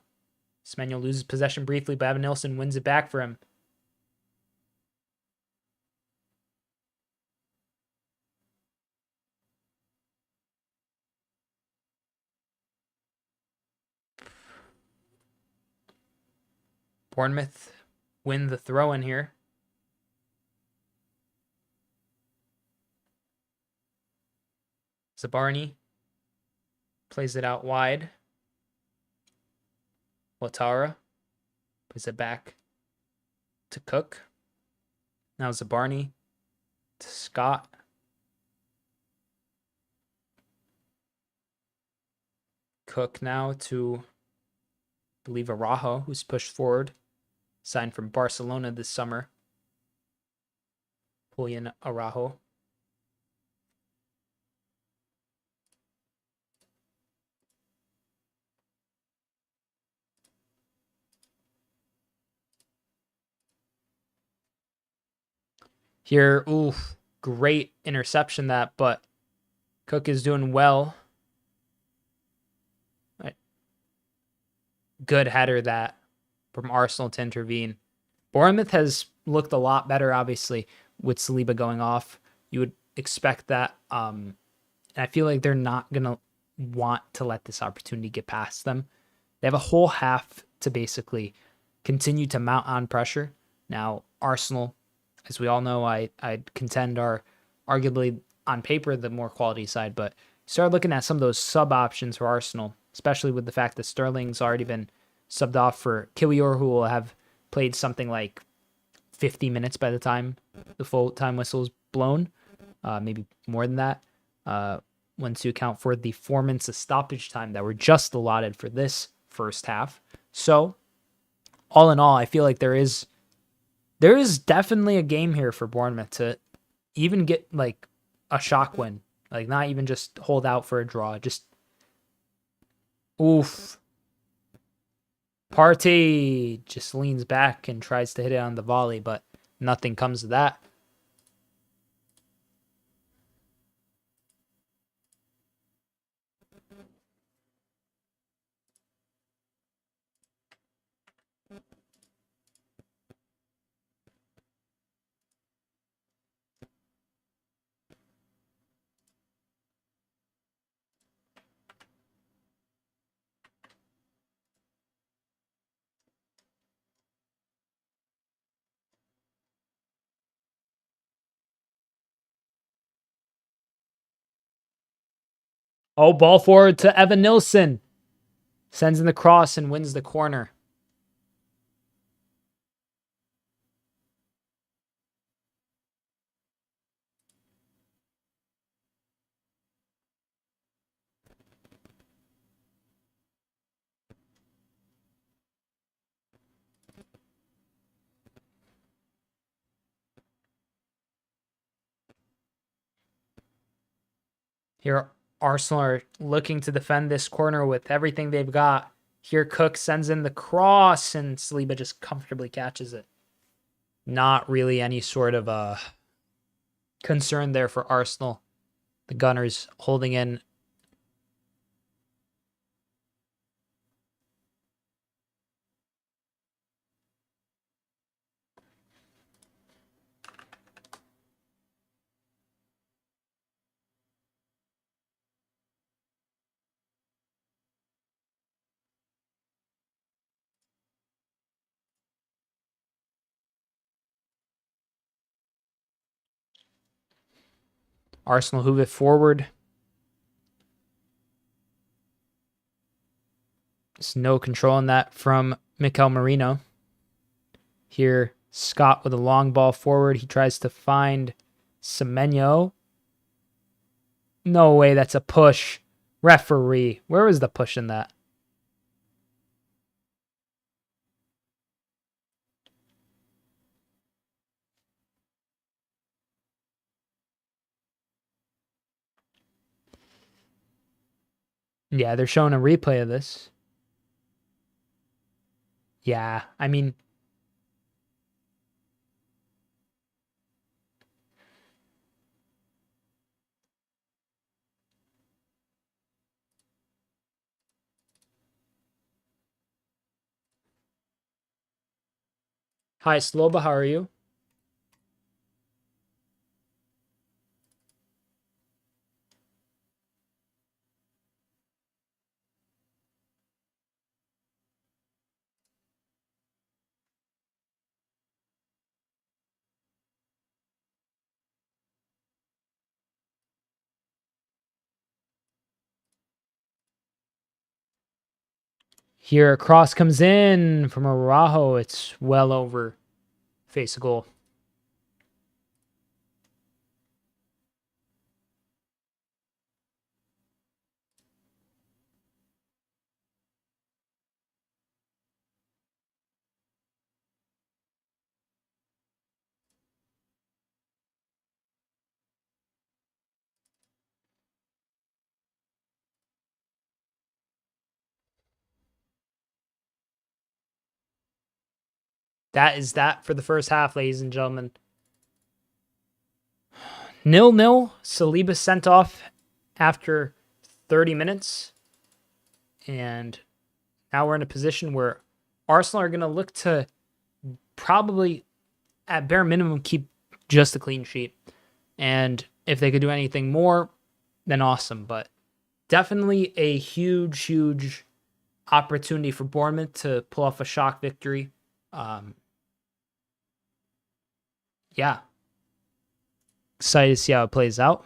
Semenyo loses possession briefly, but Evan Nilsson wins it back for him. Bournemouth win the throw-in here. Zabarny plays it out wide. Ouattara plays it back to Cook. Now Zabarny to Scott. Cook now to, I believe, Araujo, who's pushed forward. Signed from Barcelona this summer. Julian Araujo. Here, oof, great interception that, but Cook is doing well. Right. Good header that from Arsenal to intervene. Bournemouth has looked a lot better, obviously, with Saliba going off. You would expect that. And I feel like they're not going to want to let this opportunity get past them. They have a whole half to basically continue to mount on pressure. Now, Arsenal, as we all know, I'd contend are arguably on paper the more quality side, but start looking at some of those sub options for Arsenal, especially with the fact that Sterling's already been subbed off for Kiwior, who will have played something like 50 minutes by the time the full time whistle is blown, maybe more than that, once you account for the 4 minutes of stoppage time that were just allotted for this first half. So, all in all, I feel like there is definitely a game here for Bournemouth to even get like a shock win, like not even just hold out for a draw. Just oof. Partey just leans back and tries to hit it on the volley, but nothing comes of that. Oh, ball forward to Evan Nilsson. Sends in the cross and wins the corner. Here, Arsenal are looking to defend this corner with everything they've got. Here Cook sends in the cross and Saliba just comfortably catches it. Not really any sort of concern there for Arsenal. The Gunners holding in. Arsenal move it forward. There's no control in that from Mikel Merino. Here, Scott with a long ball forward. He tries to find Semenyo. No way, that's a push. Referee. Where was the push in that? Yeah, they're showing a replay of this. Yeah, I mean... Hi, Sloba, how are you? Here, a cross comes in from Araujo. It's well over face of goal. That is that for the first half, ladies and gentlemen. 0-0. Saliba sent off after 30 minutes. And now we're in a position where Arsenal are going to look to probably, at bare minimum, keep just a clean sheet. And if they could do anything more, then awesome. But definitely a huge, huge opportunity for Bournemouth to pull off a shock victory. Yeah. Excited to see how it plays out.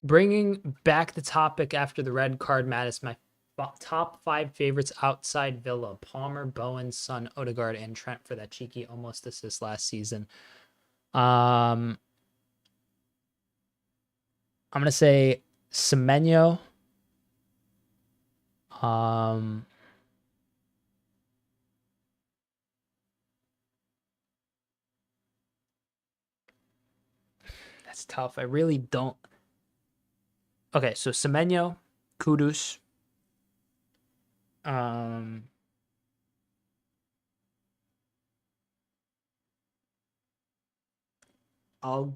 Bringing back the topic after the red card, Matt, is my top 5 favorites outside Villa. Palmer, Bowen, Son, Odegaard, and Trent for that cheeky almost assist last season. I'm going to say Semenyo. That's tough. I really don't. Okay, so Semenyo, Kudus. I'll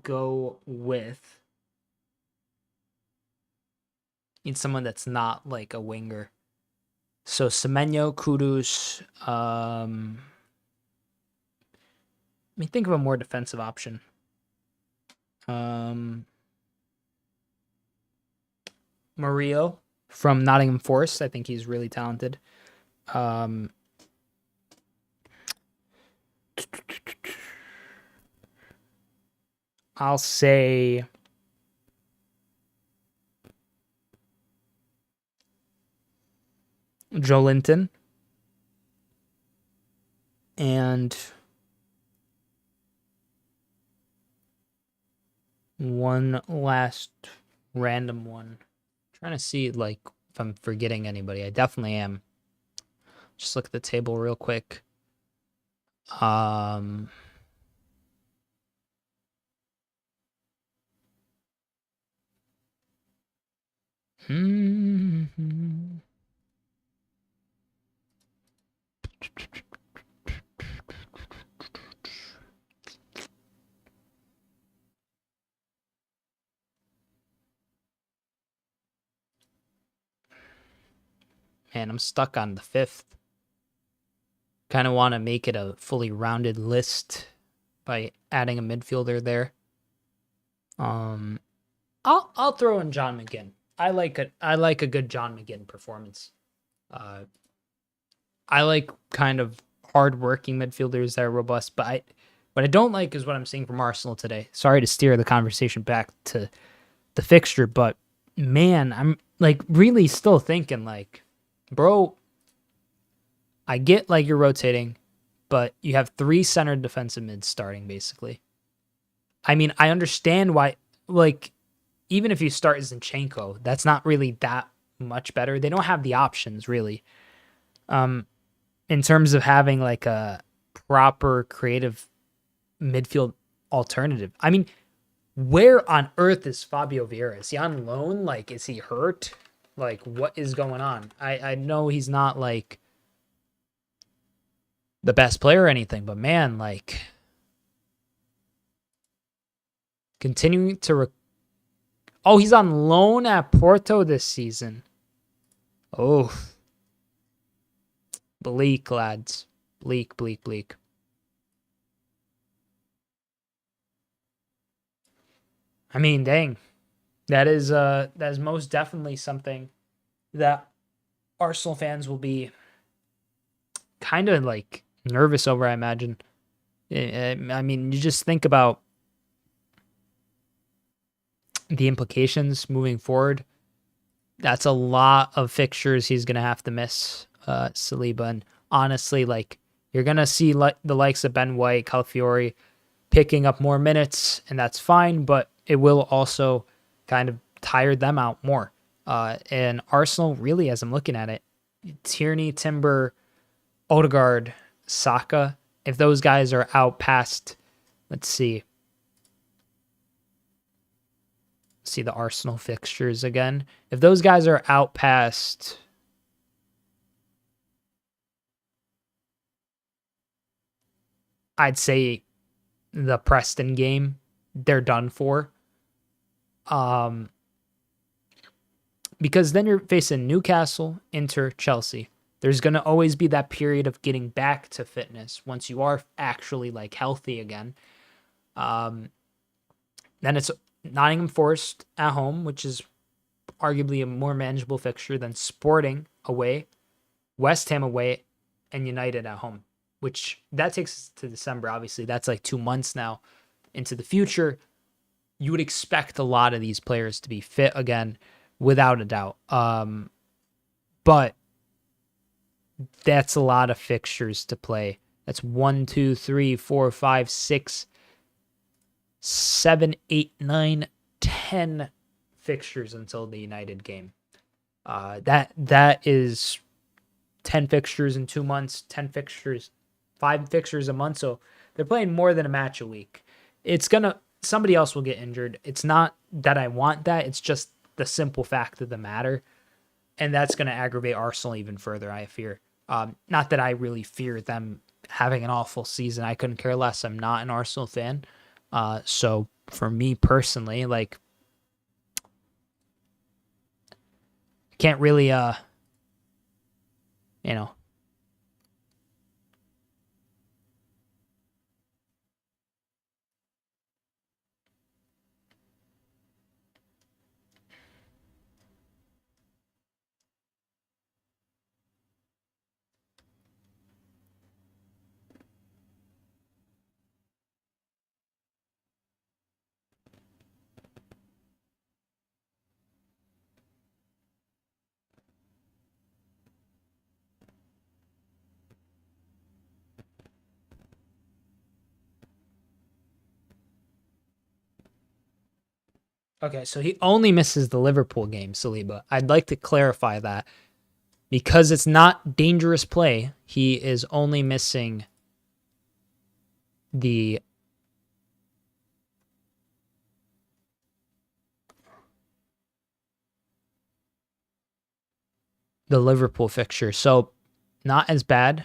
go with need someone that's not like a winger. So Semenyo, Kudus. Let me think of a more defensive option. Murillo from Nottingham Forest. I think he's really talented. I'll say Joelinton. And one last random one. Trying to see like if I'm forgetting anybody. I definitely am. Just look at the table real quick. Man, I'm stuck on the 5th. Kind of want to make it a fully rounded list by adding a midfielder there. I'll throw in John McGinn. I like a good John McGinn performance. I like kind of hard-working midfielders that are robust, but what I don't like is what I'm seeing from Arsenal today. Sorry to steer the conversation back to the fixture, but man, I'm like really still thinking like, bro, I get like you're rotating, but you have 3 centered defensive mids starting basically. I mean, I understand why, like, even if you start Zinchenko, that's not really that much better. They don't have the options really. In terms of having like a proper creative midfield alternative. I mean, where on earth is Fabio Vieira? Is he on loan? Like, is he hurt? Like, what is going on? I know he's not like the best player or anything, but man, like continuing to oh, he's on loan at Porto this season. Oh, bleak, lads. Bleak. I mean, dang. That is most definitely something that Arsenal fans will be kind of like nervous over, I imagine. I mean, you just think about the implications moving forward. That's a lot of fixtures he's going to have to miss, Saliba. And honestly, like, you're going to see the likes of Ben White, Calafiori picking up more minutes, and that's fine, but it will also kind of tire them out more. And Arsenal, really, as I'm looking at it, Tierney, Timber, Odegaard, Saka, if those guys are out past, let's see the Arsenal fixtures again. If those guys are out past, I'd say the Preston game, they're done for. Because then you're facing Newcastle, Inter, Chelsea. There's going to always be that period of getting back to fitness once you are actually like healthy again. Then it's Nottingham Forest at home, which is arguably a more manageable fixture than Sporting away, West Ham away, and United at home, which that takes us to December. Obviously, that's like 2 months now into the future. You would expect a lot of these players to be fit again, without a doubt. But that's a lot of fixtures to play. That's 1, 2, 3, 4, 5, 6, 7, 8, 9, 10 fixtures until the United game. That is 10 fixtures in 2 months, 10 fixtures, 5 fixtures a month. So they're playing more than a match a week. It's gonna somebody else will get injured. It's not that I want that. It's just the simple fact of the matter. And that's going to aggravate Arsenal even further, I fear. Not that I really fear them having an awful season. I couldn't care less. I'm not an Arsenal fan. So for me personally, like, can't really, you know, okay, so he only misses the Liverpool game, Saliba. I'd like to clarify that because it's not dangerous play. He is only missing the Liverpool fixture. So not as bad.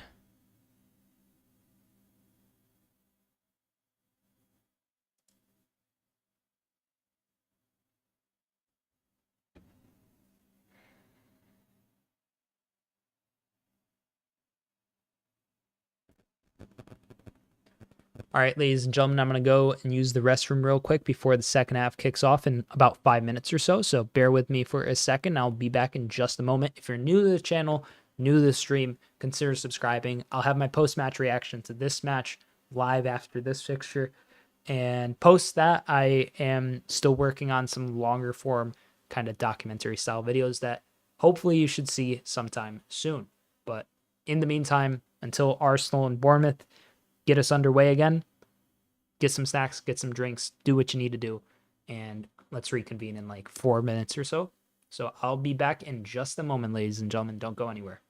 All right, ladies and gentlemen, I'm going to go and use the restroom real quick before the second half kicks off in about 5 minutes or so. So bear with me for a second. I'll be back in just a moment. If you're new to the channel, new to the stream, consider subscribing. I'll have my post-match reaction to this match live after this fixture. And post that, I am still working on some longer form kind of documentary style videos that hopefully you should see sometime soon. But in the meantime, until Arsenal and Bournemouth get us underway again, get some snacks, get some drinks, do what you need to do, and let's reconvene in like 4 minutes or so. So I'll be back in just a moment, ladies and gentlemen. Don't go anywhere.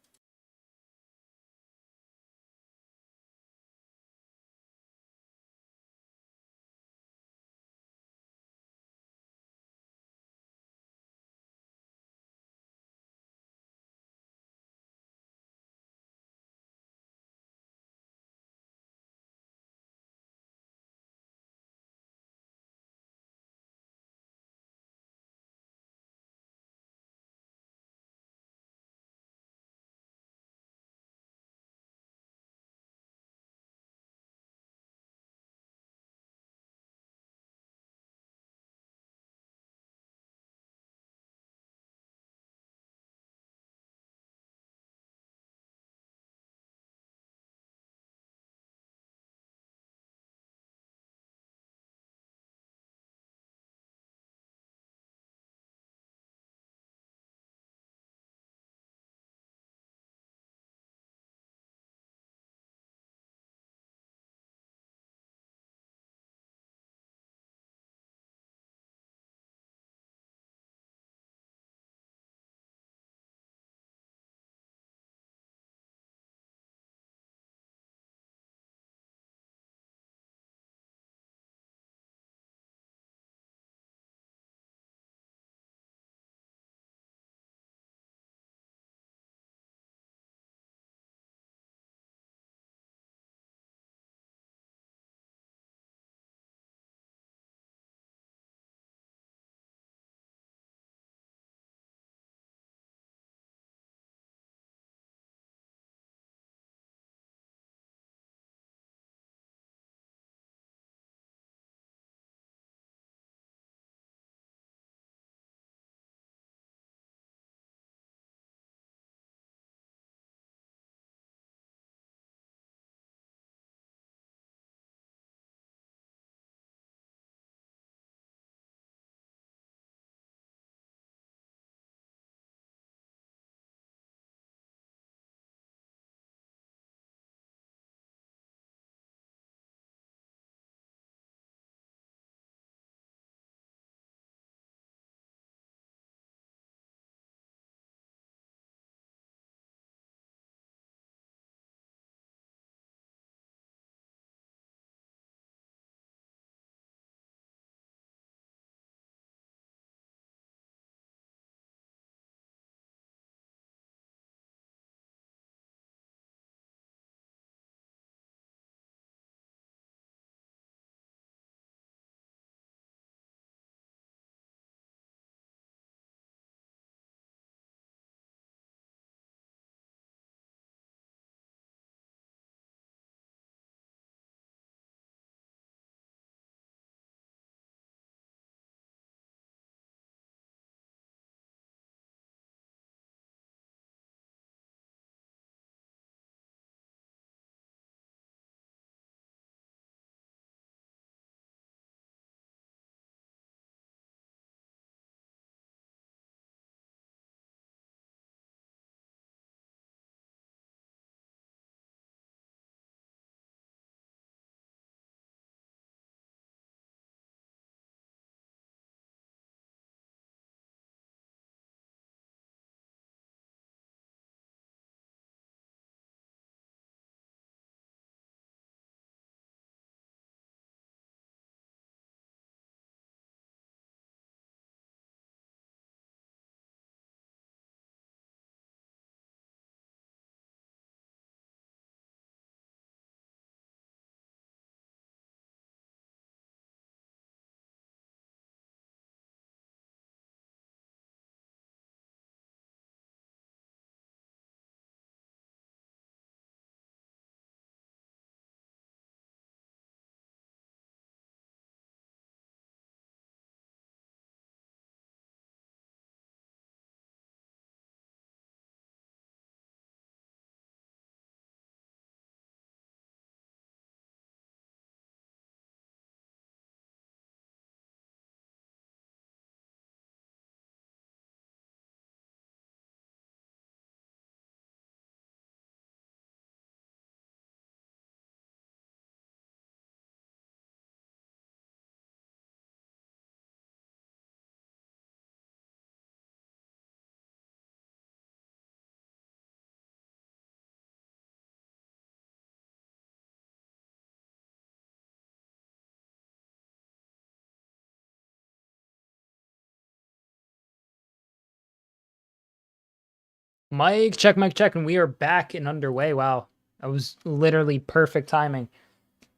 Mic check, and we are back and underway. Wow, that was literally perfect timing.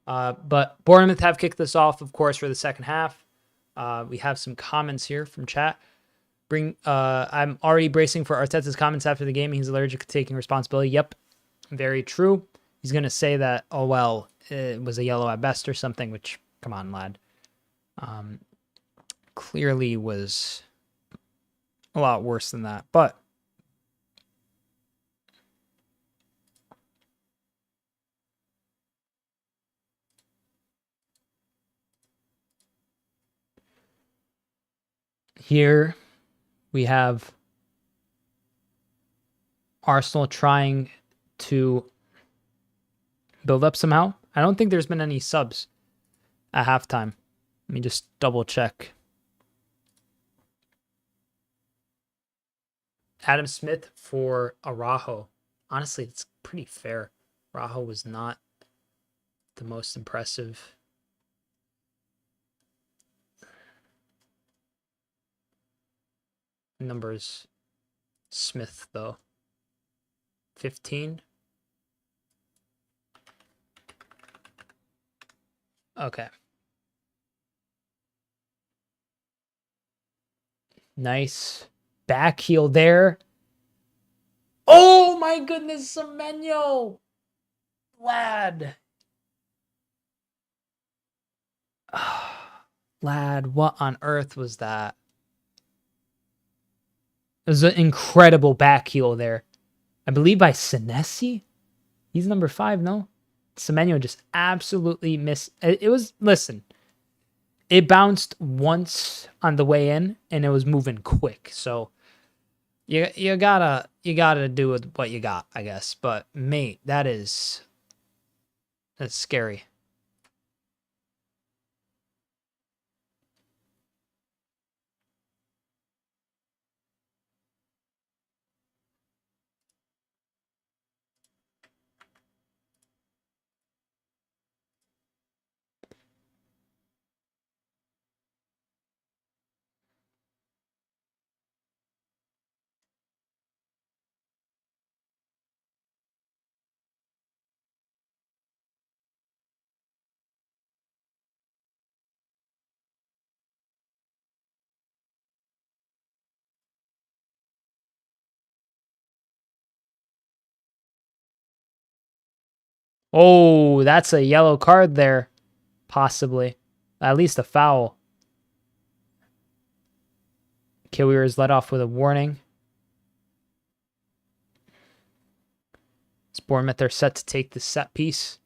But Bournemouth have kicked this off, of course, for the second half. We have some comments here from chat. I'm already bracing for Arteta's comments after the game. He's allergic to taking responsibility. Yep, very true. He's gonna say that, oh well, it was a yellow at best or something. Which, come on, lad. Clearly was a lot worse than that, but. Here we have Arsenal trying to build up somehow. I don't think there's been any subs at halftime. Let me just double check. Adam Smith for Araujo. Honestly, it's pretty fair. Araujo was not the most impressive. Numbers. Smith, though. 15. Okay. Nice back heel there. Oh my goodness, Semenyo! Lad. Lad, what on earth was that? It was an incredible back heel there. I believe by Senesi? He's number 5, no? Semenyo just absolutely missed. It was, listen, it bounced once on the way in, and it was moving quick. So you gotta do with what you got, I guess. But mate, that's scary. Oh, that's a yellow card there, possibly. At least a foul. Kiwier is let off with a warning. Bournemouth are set to take the set piece.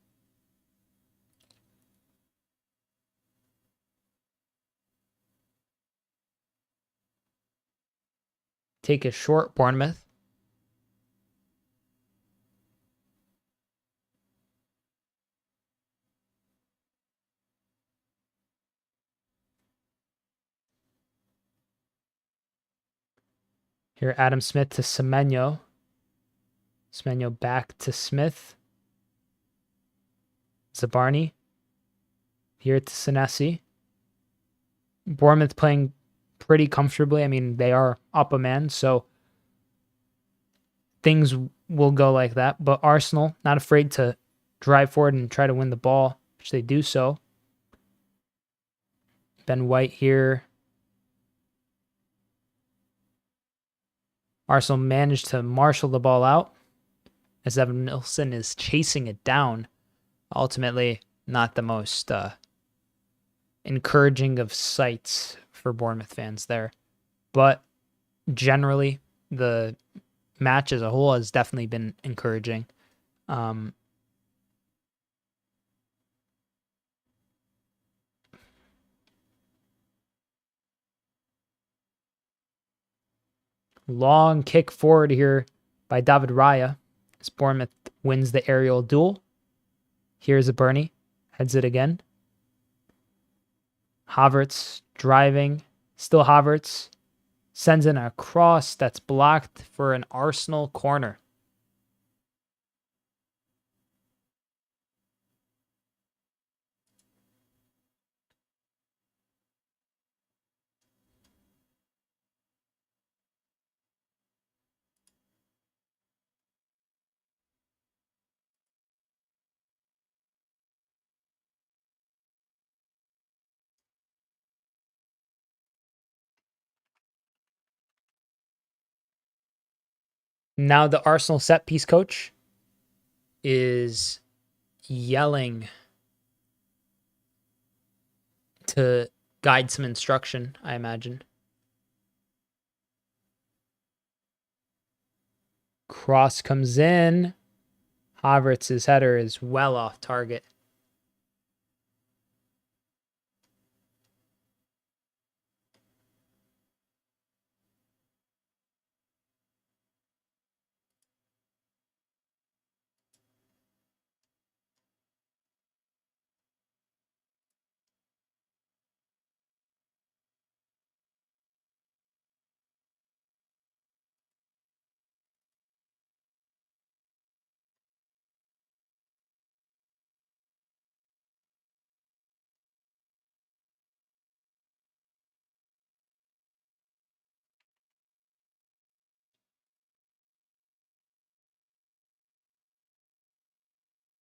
Take a short, Bournemouth. Here, Adam Smith to Semenyo. Semenyo back to Smith. Zabarni. Here to Senesi. Bournemouth playing pretty comfortably. I mean, they are up a man, so things will go like that. But Arsenal, not afraid to drive forward and try to win the ball, which they do so. Ben White here. Arsenal managed to marshal the ball out as Evan Nilsson is chasing it down. Ultimately, not the most encouraging of sights for Bournemouth fans there. But generally, the match as a whole has definitely been encouraging. Long kick forward here by David Raya as Bournemouth wins the aerial duel. Here's a Bernie. Heads it again. Havertz driving. Still Havertz. Sends in a cross that's blocked for an Arsenal corner. Now the Arsenal set piece coach is yelling to guide some instruction, I imagine. Cross comes in. Havertz's header is well off target.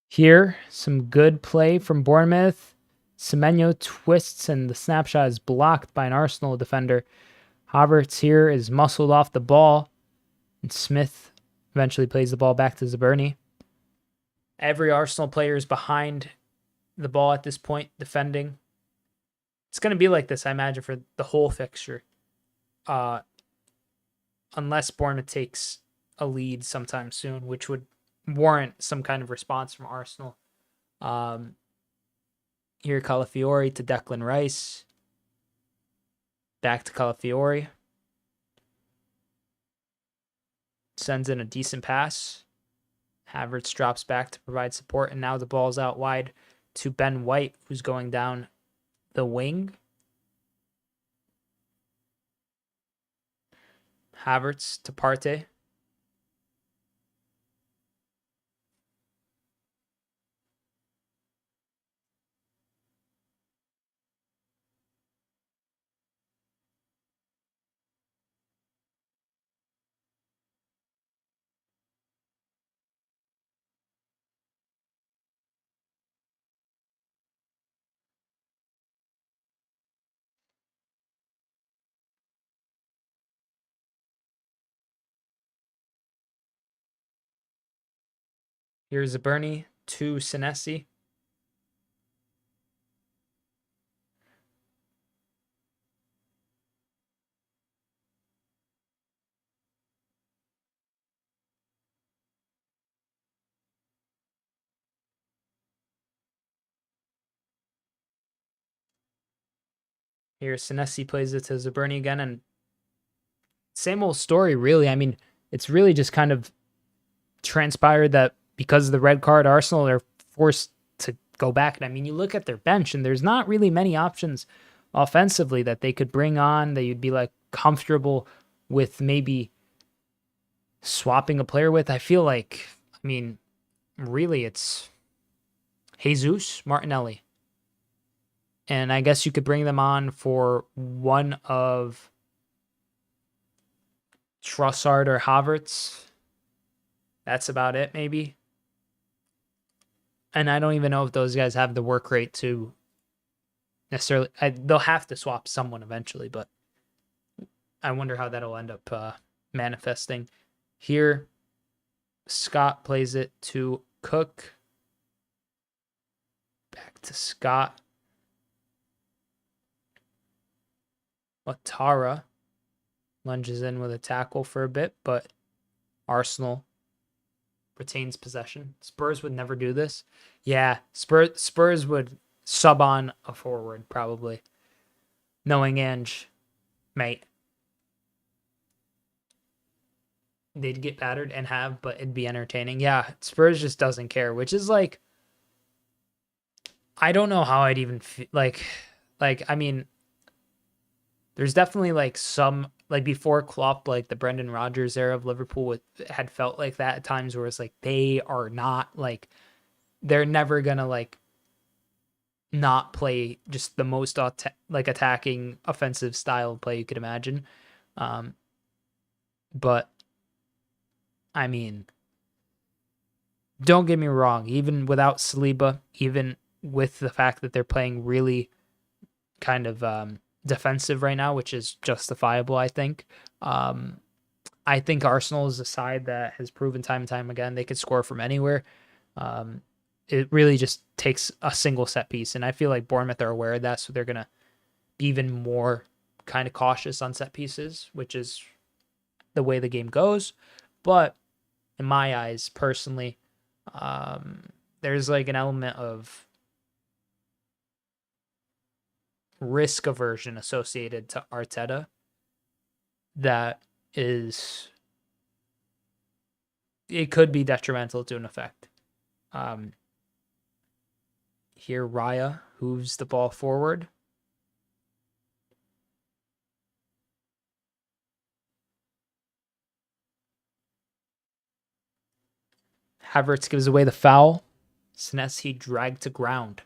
Here, some good play from Bournemouth. Semenyo twists and the snapshot is blocked by an Arsenal defender. Havertz here is muscled off the ball, and Smith eventually plays the ball back to Zaberni. Every Arsenal player is behind the ball at this point, defending. It's going to be like this, I imagine, for the whole fixture. Unless Bournemouth takes a lead sometime soon, which would warrant some kind of response from Arsenal. Here, Calafiori to Declan Rice. Back to Calafiori. Sends in a decent pass. Havertz drops back to provide support, and now the ball's out wide to Ben White, who's going down the wing. Havertz to Partey. Here's Zaberni to Senesi. Here, Senesi plays it to Zaberni again, and same old story, really. I mean, it's really just kind of transpired that because of the red card, Arsenal are forced to go back. And I mean, you look at their bench, and there's not really many options offensively that they could bring on that you'd be like comfortable with maybe swapping a player with. I feel like, I mean, really, it's Jesus, Martinelli. And I guess you could bring them on for one of Trossard or Havertz. That's about it, maybe. And I don't even know if those guys have the work rate to necessarily. They'll have to swap someone eventually, but I wonder how that'll end up manifesting. Here, Scott plays it to Cook. Back to Scott. Ouattara lunges in with a tackle for a bit, but Arsenal retains possession. Spurs would never do this. Yeah, Spurs would sub on a forward, probably. Knowing Ange, mate. They'd get battered and have, but it'd be entertaining. Yeah, Spurs just doesn't care, which is like, I don't know how I'd even feel, I mean, there's definitely like some, like before Klopp, like the Brendan Rodgers era of Liverpool had felt like that at times, where it's like they are not like, they're never gonna like not play just the most like attacking offensive style of play you could imagine. But I mean, don't get me wrong, even without Saliba, even with the fact that they're playing really kind of defensive right now, which is justifiable, I think. I think Arsenal is a side that has proven time and time again they could score from anywhere. It really just takes a single set piece, and I feel like Bournemouth are aware of that, so they're gonna be even more kind of cautious on set pieces, which is the way the game goes. But in my eyes, personally, there's like an element of risk aversion associated to Arteta that is, it could be detrimental to an effect. Here Raya hooves the ball forward. Havertz gives away the foul. Senesi dragged to ground.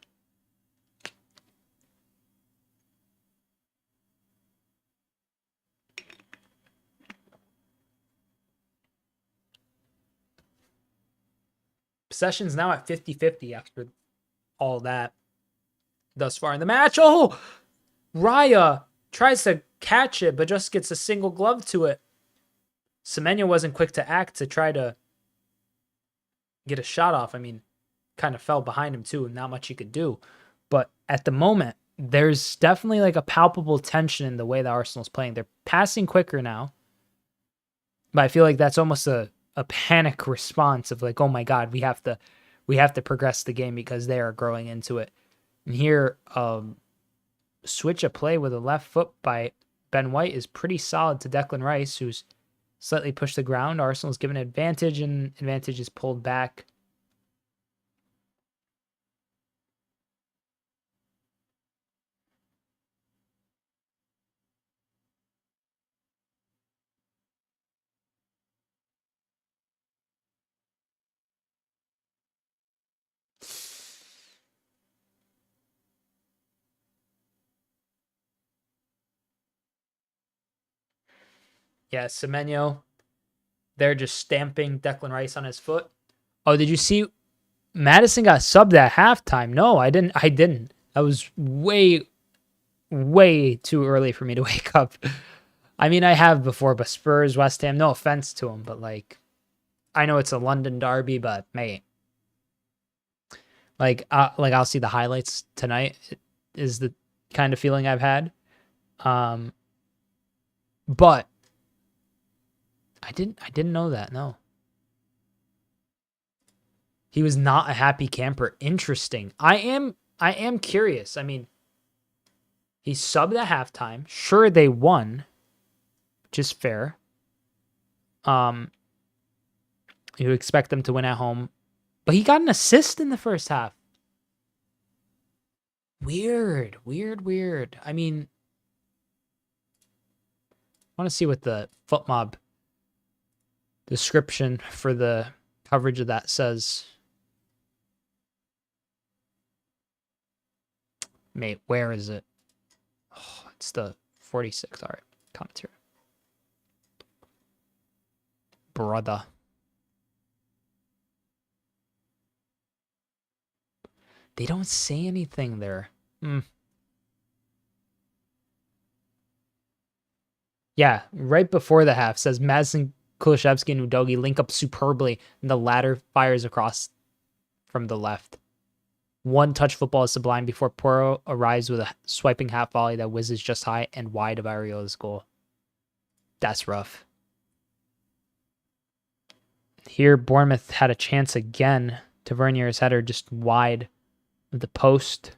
Possession's now at 50-50 after all that thus far in the match. Oh, Raya tries to catch it, but just gets a single glove to it. Semenyo wasn't quick to act to try to get a shot off. I mean, kind of fell behind him too, and not much he could do. But at the moment, there's definitely like a palpable tension in the way that Arsenal's playing. They're passing quicker now, but I feel like that's almost a panic response of like, oh my God, we have to progress the game because they are growing into it. And here, switch of play with a left foot by Ben White is pretty solid to Declan Rice, who's slightly pushed the ground. Arsenal's given an advantage, and advantage is pulled back. Yeah, Semenyo, they're just stamping Declan Rice on his foot. Oh, did you see Madison got subbed at halftime? No, I didn't. That was way too early for me to wake up. I mean, I have before, but Spurs, West Ham, no offense to them, but like, I know it's a London derby, but mate, like I'll see the highlights tonight is the kind of feeling I've had. But I didn't know that. No. He was not a happy camper. Interesting. I am curious. I mean, he subbed at halftime. Sure, they won, which is fair. You expect them to win at home, but he got an assist in the first half. Weird. I mean, I want to see what the FootMob description for the coverage of that says. Mate, where is it? Oh, it's the 46. All right, commentary. Brother. They don't say anything there. Yeah, right before the half says Madison, Kulusevski, and Udogie link up superbly, and the latter fires across from the left. One touch football is sublime before Porro arrives with a swiping half volley that whizzes just high and wide of Iraola'S goal. That's rough. Here, Bournemouth had a chance again. Tavernier's header just wide of the post.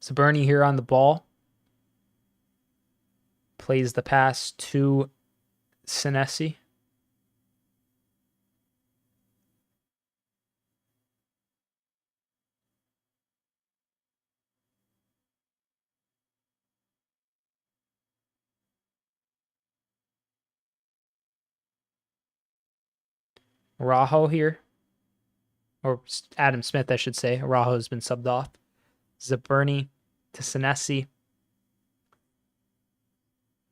So Bernie here on the ball. Plays the pass to Senesi. Araujo here. Or Adam Smith, I should say. Araujo has been subbed off. Zaberni to Senesi.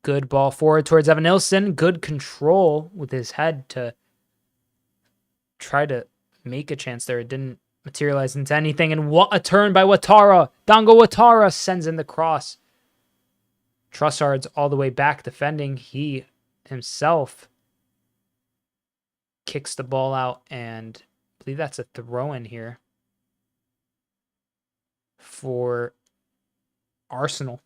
Good ball forward towards Evan Nilsson. Good control with his head to try to make a chance there. It didn't materialize into anything. And what a turn by Ouattara. Dango Ouattara sends in the cross. Trossard's all the way back defending. He himself kicks the ball out, and I believe that's a throw in here for Arsenal.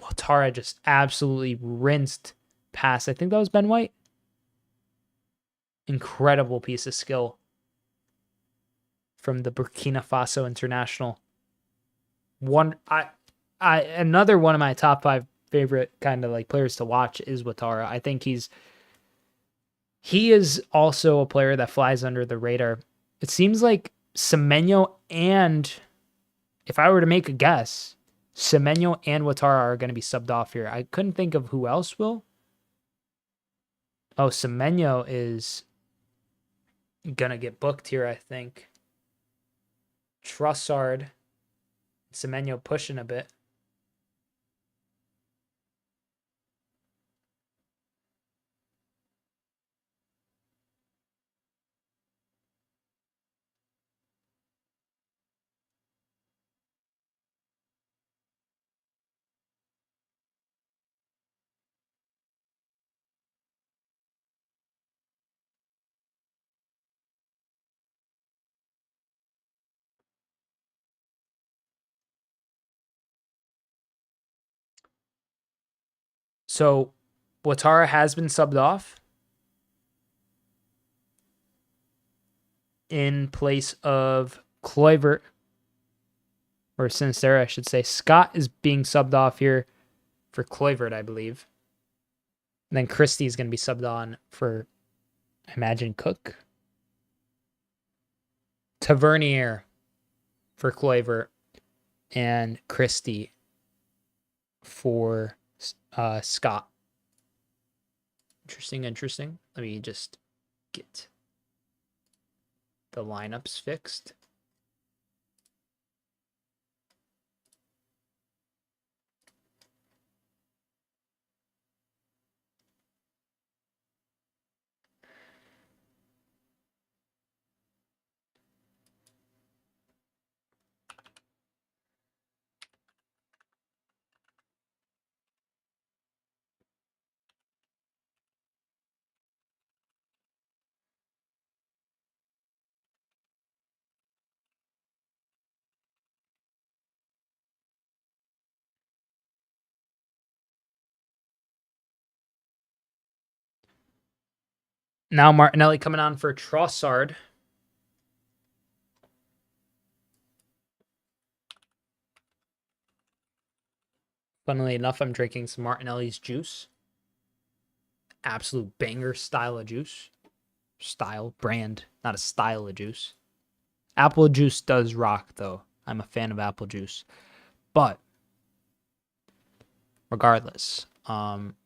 Ouattara just absolutely rinsed past. I think that was Ben White. Incredible piece of skill from the Burkina Faso international. Another one of my top 5 favorite kind of like players to watch is Ouattara. I think he is also a player that flies under the radar. It seems like Semenyo and, if I were to make a guess, Semenyo and Ouattara are going to be subbed off here. I couldn't think of who else will. Oh, Semenyo is going to get booked here, I think. Trossard, Semenyo pushing a bit. So Ouattara has been subbed off in place of Kluivert, or Sinisterra, I should say. Scott is being subbed off here for Kluivert, I believe. And then Christie is going to be subbed on for, I imagine, Cook. Tavernier for Kluivert and Christie for Scott. Interesting. Let me just get the lineups fixed. Now Martinelli coming on for Trossard. Funnily enough, I'm drinking some Martinelli's juice. Absolute banger style of juice. Brand, not a style of juice. Apple juice does rock, though. I'm a fan of apple juice. But, regardless, I'm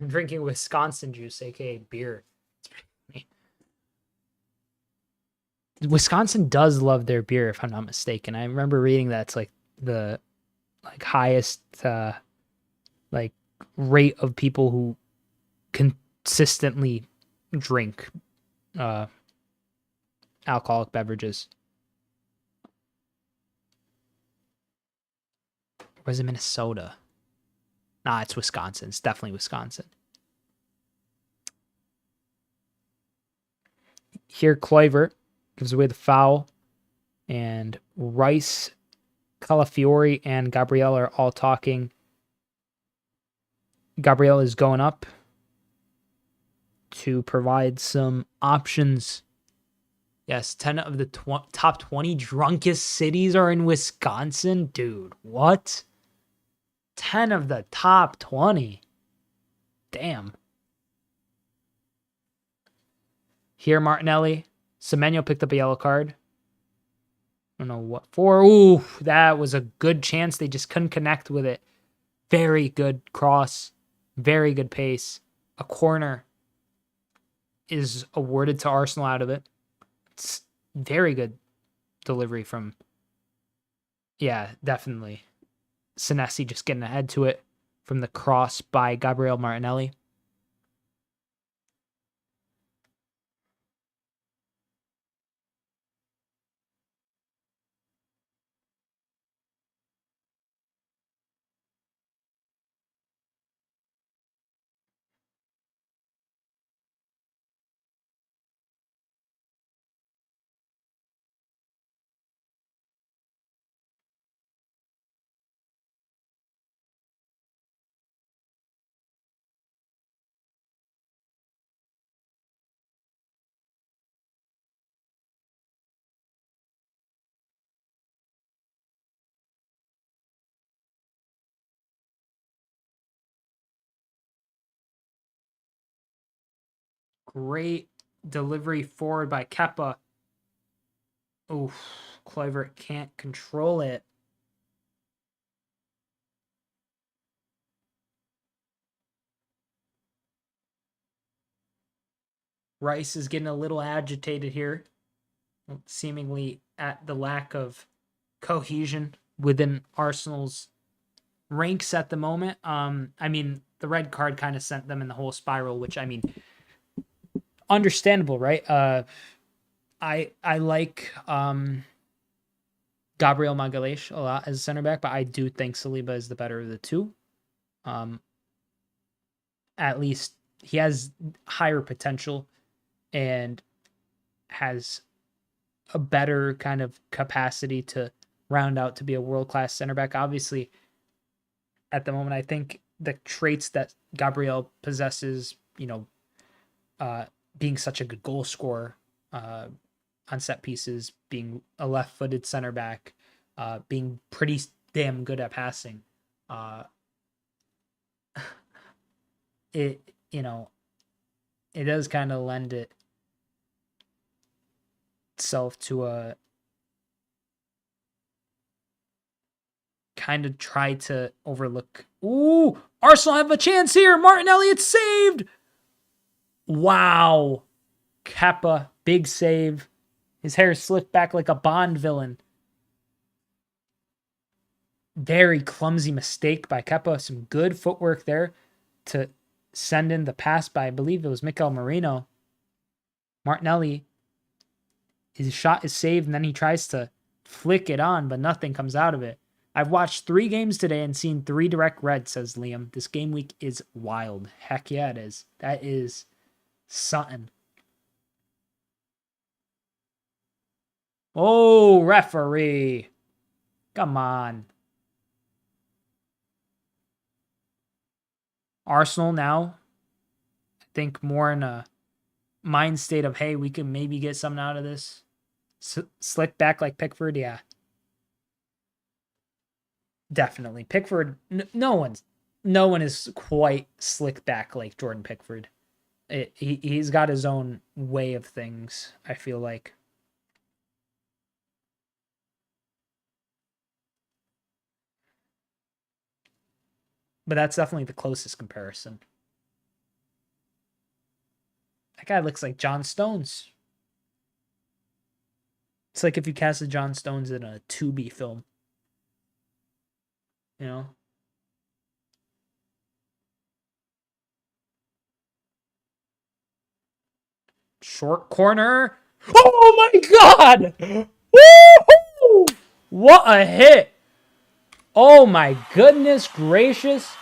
drinking Wisconsin juice, aka beer. Wisconsin does love their beer, if I'm not mistaken. I remember reading that it's like the highest rate of people who consistently drink alcoholic beverages. Or is it Minnesota? Nah, it's Wisconsin. It's definitely Wisconsin. Here, Kluivert gives away the foul. And Rice, Calafiori, and Gabriel are all talking. Gabriel is going up to provide some options Yes, 10 of the top 20 drunkest cities are in Wisconsin. Dude, what? 10 of the top 20. Damn. Here, Martinelli. Semenyo picked up a yellow card. I don't know what for. Ooh, that was a good chance. They just couldn't connect with it. Very good cross. Very good pace. A corner is awarded to Arsenal out of it. It's very good delivery from, yeah, definitely. Senesi just getting ahead to it from the cross by Gabriel Martinelli. Great delivery forward by Kepa. Oof, Kluivert can't control it. Rice is getting a little agitated here, seemingly at the lack of cohesion within Arsenal's ranks at the moment. I mean, the red card kind of sent them in the whole spiral, which, I mean, understandable, right? I like Gabriel Magalhaes a lot as a center back, but I do think Saliba is the better of the two. At least he has higher potential and has a better kind of capacity to round out to be a world-class center back. Obviously, at the moment, I think the traits that Gabriel possesses, being such a good goal scorer on set pieces, being a left-footed center back, being pretty damn good at passing, it does kind of lend itself to a kind of try to overlook. Ooh, Arsenal have a chance here. Martinelli, it's saved. Wow. Kepa, big save. His hair slicked back like a Bond villain. Very clumsy mistake by Kepa. Some good footwork there to send in the pass by, I believe it was Mikel Merino. Martinelli, his shot is saved, and then he tries to flick it on, but nothing comes out of it. I've watched 3 games today and seen 3 direct reds, says Liam. This game week is wild. Heck yeah, it is. That is something. Oh, referee. Come on. Arsenal now, I think more in a mind state of, hey, we can maybe get something out of this. Slick back like Pickford, yeah. Definitely. Pickford, no one is quite slick back like Jordan Pickford. He's got his own way of things, I feel like. But that's definitely the closest comparison. That guy looks like John Stones. It's like if you casted John Stones in a Tubi film. You know? Short corner. Oh my God! Woo-hoo! What a hit! Oh my goodness gracious.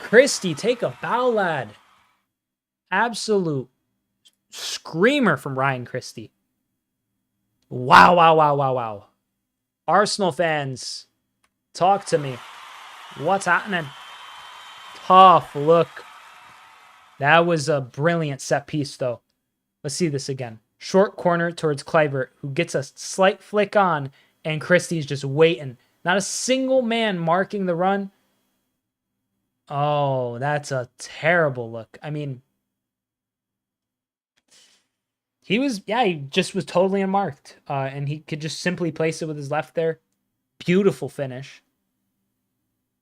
Christie, take a bow, lad. Absolute screamer from Ryan Christie. Wow. Arsenal fans, talk to me. What's happening? Tough look. That was a brilliant set piece, though. Let's see this again. Short corner towards Kluivert, who gets a slight flick on, and Christie's just waiting. Not a single man marking the run. Oh, that's a terrible look. I mean, he just was totally unmarked. And he could just simply place it with his left there. Beautiful finish.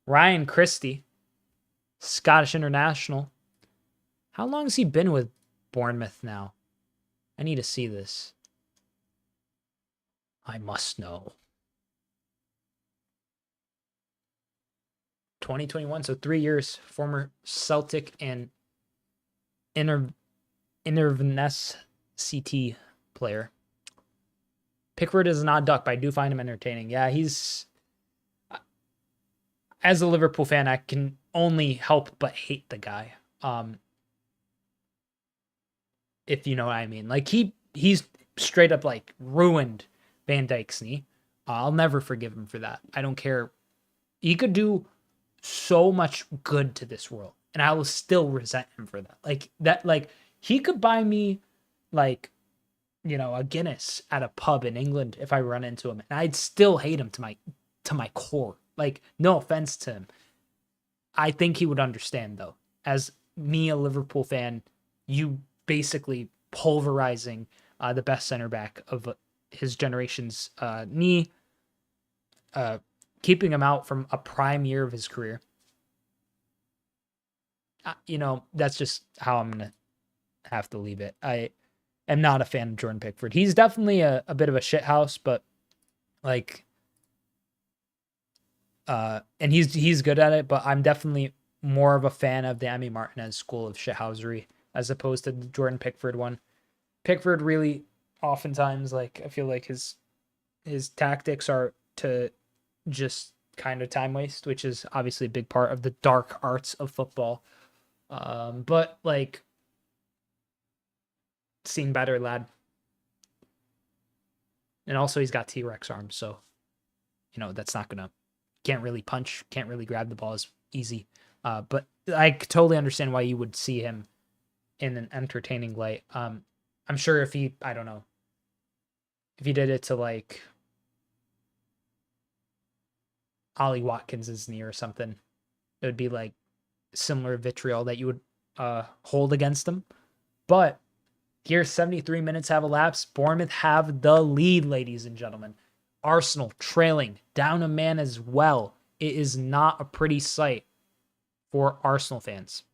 Ryan Christie, Scottish international. How long has he been with Bournemouth now? I need to see this. I must know. 2021, so 3 years. Former Celtic and Inverness CT player. Pickford is an odd duck, but I do find him entertaining. Yeah, he's... As a Liverpool fan, I can only help but hate the guy. If you know what I mean. Like, he's straight up, like, ruined Van Dijk's knee. I'll never forgive him for that. I don't care. He could do so much good to this world, and I will still resent him for that. Like, he could buy me, like, a Guinness at a pub in England if I run into him, and I'd still hate him to my core. Like, no offense to him. I think he would understand, though. As me, a Liverpool fan, you basically pulverizing the best center back of his generation's knee, keeping him out from a prime year of his career. That's just how I'm going to have to leave it. I am not a fan of Jordan Pickford. He's definitely a bit of a shithouse, but like, and he's good at it, but I'm definitely more of a fan of the Emi Martinez school of shithousery as opposed to the Jordan Pickford one. Pickford really oftentimes, like, I feel like his tactics are to just kind of time waste, which is obviously a big part of the dark arts of football. But like, seen better, lad. And also he's got T-Rex arms, so that's not gonna, can't really punch, can't really grab the ball as easy. But I totally understand why you would see him in an entertaining light. I'm sure if he, I don't know, if he did it to like Ollie Watkins's knee or something, it would be like similar vitriol that you would hold against him. But here, 73 minutes have elapsed. Bournemouth have the lead, ladies and gentlemen. Arsenal trailing down a man as well. It is not a pretty sight for Arsenal fans.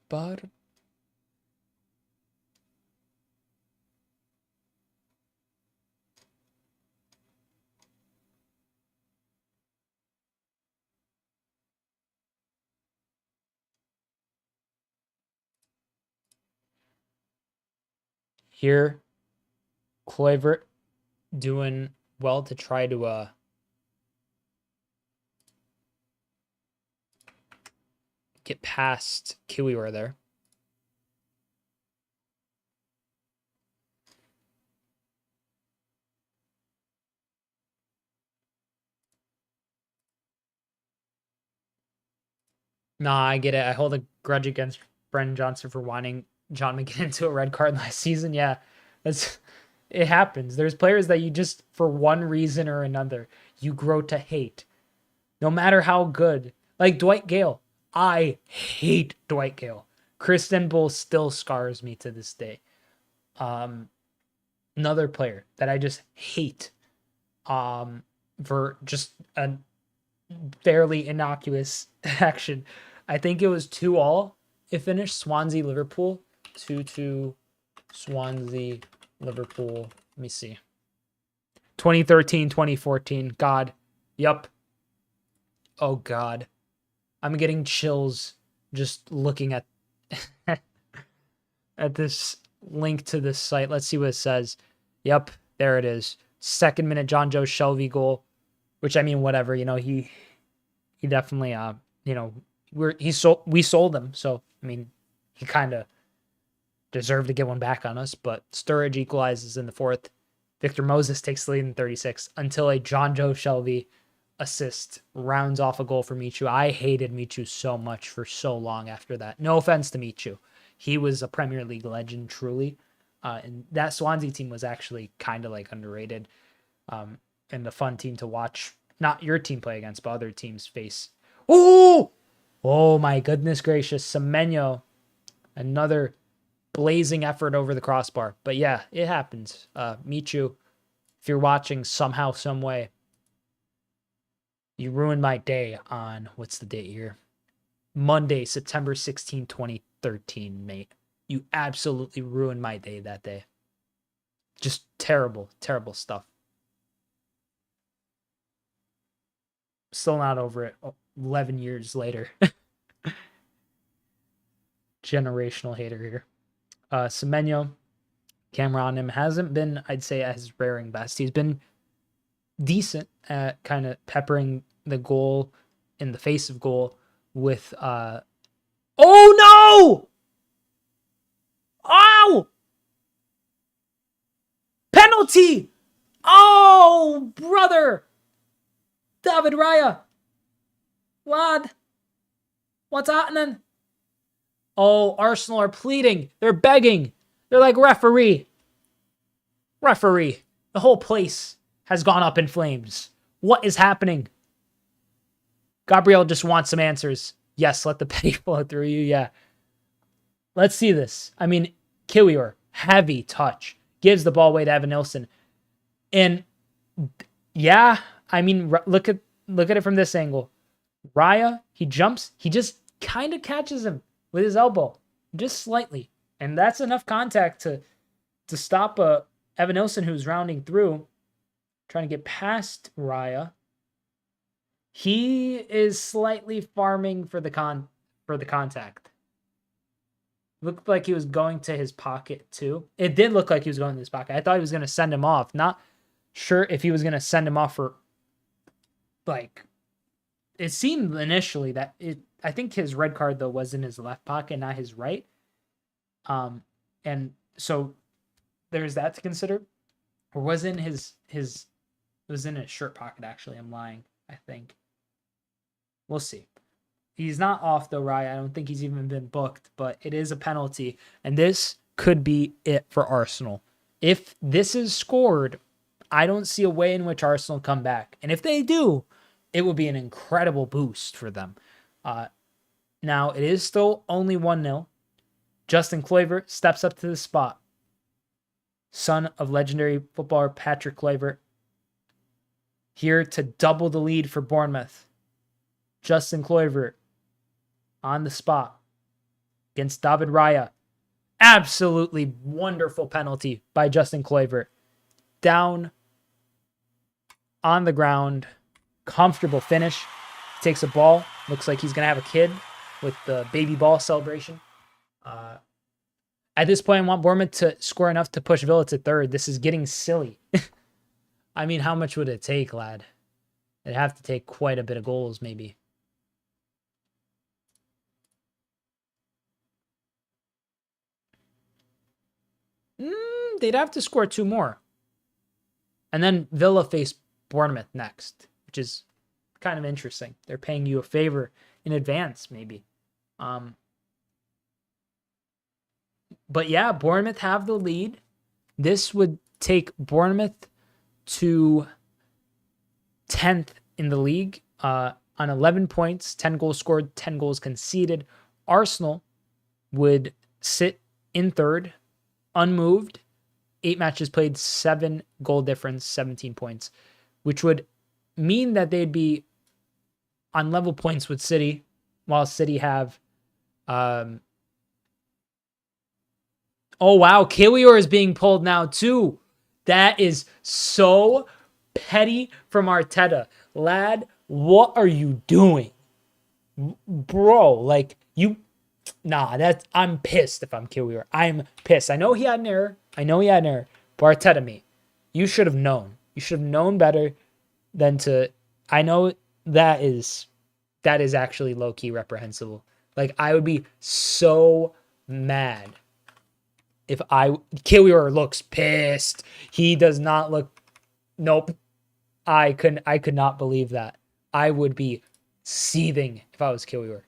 But here, Kluivert doing well to try to get past Kiwior there. Nah, I get it. I hold a grudge against Brendan Johnson for wanting John McGinn into a red card last season. Yeah, it happens. There's players that you just, for one reason or another, you grow to hate. No matter how good. Like Dwight Gale. I hate Dwight Gale. Kristen Bull still scars me to this day. Another player that I just hate for just a fairly innocuous action. I think it was 2-2. It finished Swansea Liverpool 2-2 Swansea Liverpool. Let me see. 2013, 2014. God. Yup. Oh God. I'm getting chills just looking at at this link to this site. Let's see what it says. Yep, there it is. 2nd minute John Joe Shelby goal, which, I mean, whatever, he definitely we sold him. So, I mean, he kind of deserved to get one back on us, but Sturridge equalizes in the 4th. Victor Moses takes the lead in 36 until a John Joe Shelby assist rounds off a goal for Michu. I hated Michu so much for so long after that. No offense to Michu. He was a Premier League legend, truly. And that Swansea team was actually kind of like underrated and a fun team to watch. Not your team play against, but other teams face. Oh my goodness gracious. Semenyo, another blazing effort over the crossbar. But yeah, it happens. Michu, if you're watching somehow, some way, you ruined my day on, what's the date here? Monday, September 16, 2013, mate. You absolutely ruined my day that day. Just terrible, terrible stuff. Still not over it 11 years later. Generational hater here. Semenyo, camera on him, hasn't been, I'd say, at his raring best. He's been decent at kind of peppering the goal in the face of goal with oh no! Oh! Penalty! Oh, brother! David Raya! Lad! What's happening? Oh, Arsenal are pleading. They're begging. They're like, referee. Referee. The whole place has gone up in flames. What is happening? Gabriel just wants some answers. Yes, let the penny flow through you. Yeah. Let's see this. I mean, Kiwior, heavy touch. Gives the ball away to Evan Nilsson. And yeah, I mean, look at it from this angle. Raya, he jumps. He just kind of catches him with his elbow. Just slightly. And that's enough contact to stop Evan Nilsson, who's rounding through, trying to get past Raya. He is slightly farming for the contact. Looked like he was going to his pocket too. It did look like he was going to his pocket. I thought he was going to send him off. Not sure if he was going to send him off for, like, it seemed initially that I think his red card though was in his left pocket, not his right. And so there's that to consider. Or was in his it was in his shirt pocket actually. I'm lying, I think. We'll see. He's not off though, Raya. I don't think he's even been booked, but it is a penalty. And this could be it for Arsenal. If this is scored, I don't see a way in which Arsenal come back. And if they do, it will be an incredible boost for them. Now, it is still only 1-0. Justin Kluivert steps up to the spot. Son of legendary footballer Patrick Kluivert. Here to double the lead for Bournemouth. Justin Kluivert on the spot against David Raya. Absolutely wonderful penalty by Justin Kluivert. Down on the ground. Comfortable finish. Takes a ball. Looks like he's going to have a kid with the baby ball celebration. At this point, I want Bournemouth to score enough to push Villa to third. This is getting silly. I mean, how much would it take, lad? It'd have to take quite a bit of goals, maybe. They'd have to score 2 more. And then Villa face Bournemouth next, which is kind of interesting. They're paying you a favor in advance, maybe. But yeah, Bournemouth have the lead. This would take Bournemouth to 10th in the league on 11 points, 10 goals scored, 10 goals conceded. Arsenal would sit in third, unmoved, 8 matches played, 7 goal difference, 17 points, which would mean that they'd be on level points with City, while City have... oh, wow. Kiwior is being pulled now, too. That is so petty from Arteta. Lad, what are you doing? Bro, like, you... Nah, I'm pissed if I'm Kiwior. I'm pissed. I know he had an error. But Arteta, mate, you should have known. You should have known better than to... I know that is actually low-key reprehensible. Like, I would be so mad if Kiwior looks pissed. He does not look. Nope. I could not believe that. I would be seething if I was Kiwior.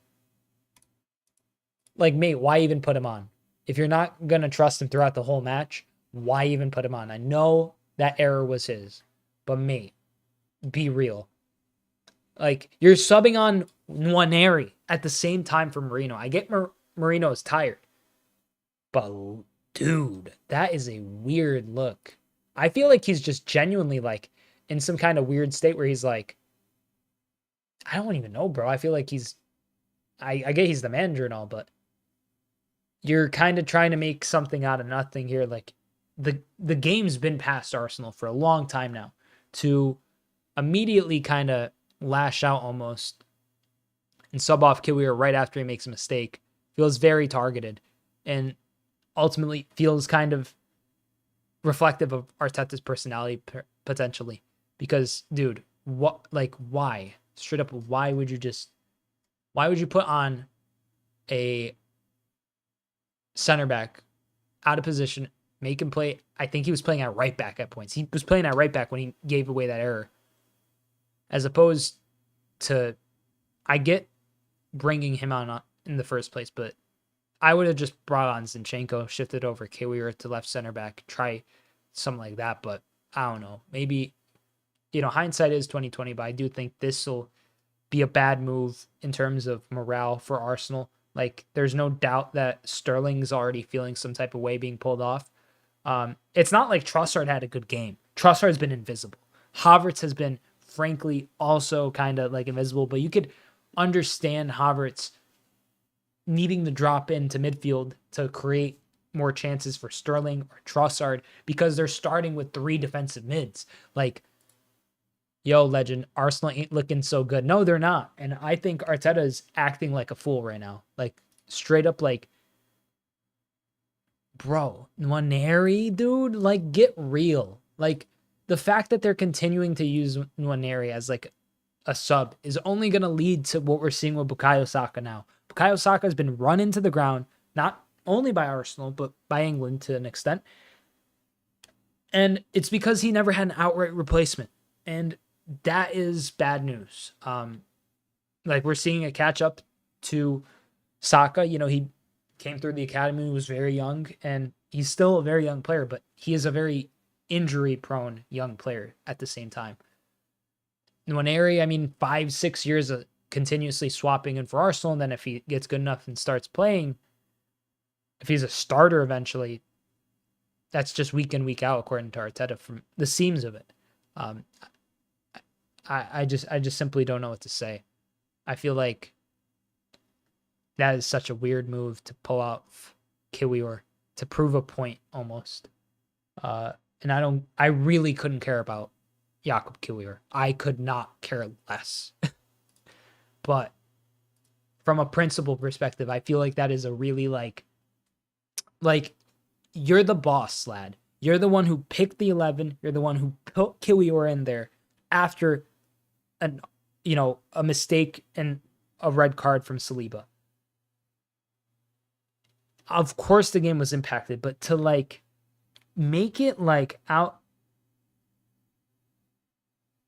Like, mate, why even put him on? If you're not going to trust him throughout the whole match, why even put him on? I know that error was his, but mate, be real. Like, you're subbing on Nwaneri at the same time for Marino. I get Marino is tired, but dude, that is a weird look. I feel like he's just genuinely like in some kind of weird state where he's like, I don't even know, bro. I feel like I get he's the manager and all, but you're kind of trying to make something out of nothing here. Like the game's been past Arsenal for a long time now. To immediately kind of lash out almost and sub off Kiwior right after he makes a mistake feels very targeted and ultimately feels kind of reflective of Arteta's personality potentially. Because, dude, why? Straight up, why would you put on a center back out of position, make him play? I think he was playing at right back at points. He was playing at right back when he gave away that error. As opposed to, I get bringing him on in the first place, but I would have just brought on Zinchenko, shifted over Kiwior to left center back, try something like that. But I don't know. Maybe, hindsight is 2020, but I do think this will be a bad move in terms of morale for Arsenal. Like, there's no doubt that Sterling's already feeling some type of way being pulled off. It's not like Trossard had a good game. Trossard's been invisible. Havertz has been, frankly, also kind of like invisible, but you could understand Havertz needing to drop into midfield to create more chances for Sterling or Trossard because they're starting with 3 defensive mids. Like, yo, legend, Arsenal ain't looking so good. No, they're not. And I think Arteta is acting like a fool right now. Like, straight up, like, bro, Nwaneri, dude, like, get real. Like, the fact that they're continuing to use Nwaneri as, like, a sub is only going to lead to what we're seeing with Bukayo Saka now. Bukayo Saka has been run into the ground, not only by Arsenal, but by England to an extent. And it's because he never had an outright replacement. And that is bad news. Like, we're seeing a catch up to Saka. He came through the academy, was very young, and he's still a very young player, but he is a very injury-prone young player at the same time. Nwaneri, 5-6 years of continuously swapping in for Arsenal, and then if he gets good enough and starts playing, if he's a starter eventually, that's just week in, week out, according to Arteta, from the seams of it. I just simply don't know what to say. I feel like that is such a weird move to pull out Kiwior to prove a point almost. And I really couldn't care about Jakub Kiwior. I could not care less. But from a principle perspective, I feel like that is a really like you're the boss, lad. You're the one who picked the 11. You're the one who put Kiwior in there after a mistake and a red card from Saliba. Of course the game was impacted, but to make it out,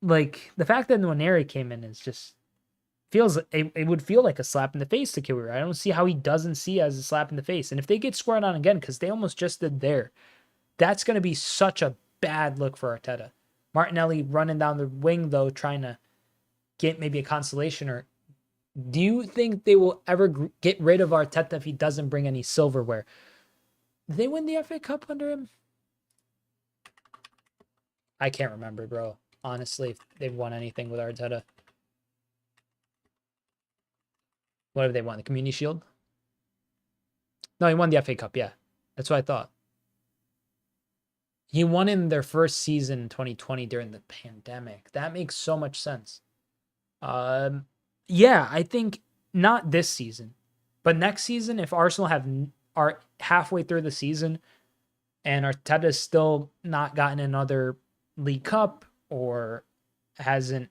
the fact that Nwaneri came in is just it would feel like a slap in the face to Kiwior. I don't see how he doesn't see it as a slap in the face. And if they get squared on again, because they almost just did there, that's going to be such a bad look for Arteta. Martinelli running down the wing, though, trying to get maybe a consolation. Or do you think they will ever get rid of Arteta if he doesn't bring any silverware? Did they win the FA Cup under him? I can't remember, bro. Honestly, if they've won anything with Arteta. What have they won? The Community Shield? No, he won the FA Cup, yeah. That's what I thought. He won in their first season in 2020 during the pandemic. That makes so much sense. Yeah, I think not this season, but next season, if Arsenal are halfway through the season and Arteta's still not gotten another League Cup or hasn't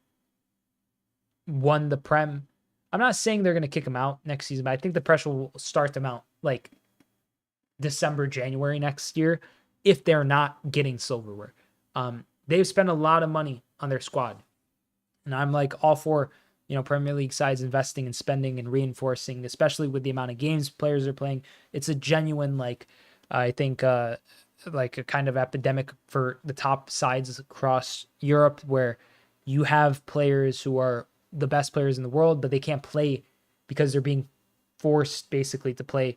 won the Prem, I'm not saying they're going to kick him out next season, but I think the pressure will start them out December, January next year if they're not getting silverware. They've spent a lot of money on their squad. And I'm like all for, Premier League sides investing and spending and reinforcing, especially with the amount of games players are playing. It's a genuine, I think, like a kind of epidemic for the top sides across Europe where you have players who are the best players in the world, but they can't play because they're being forced basically to play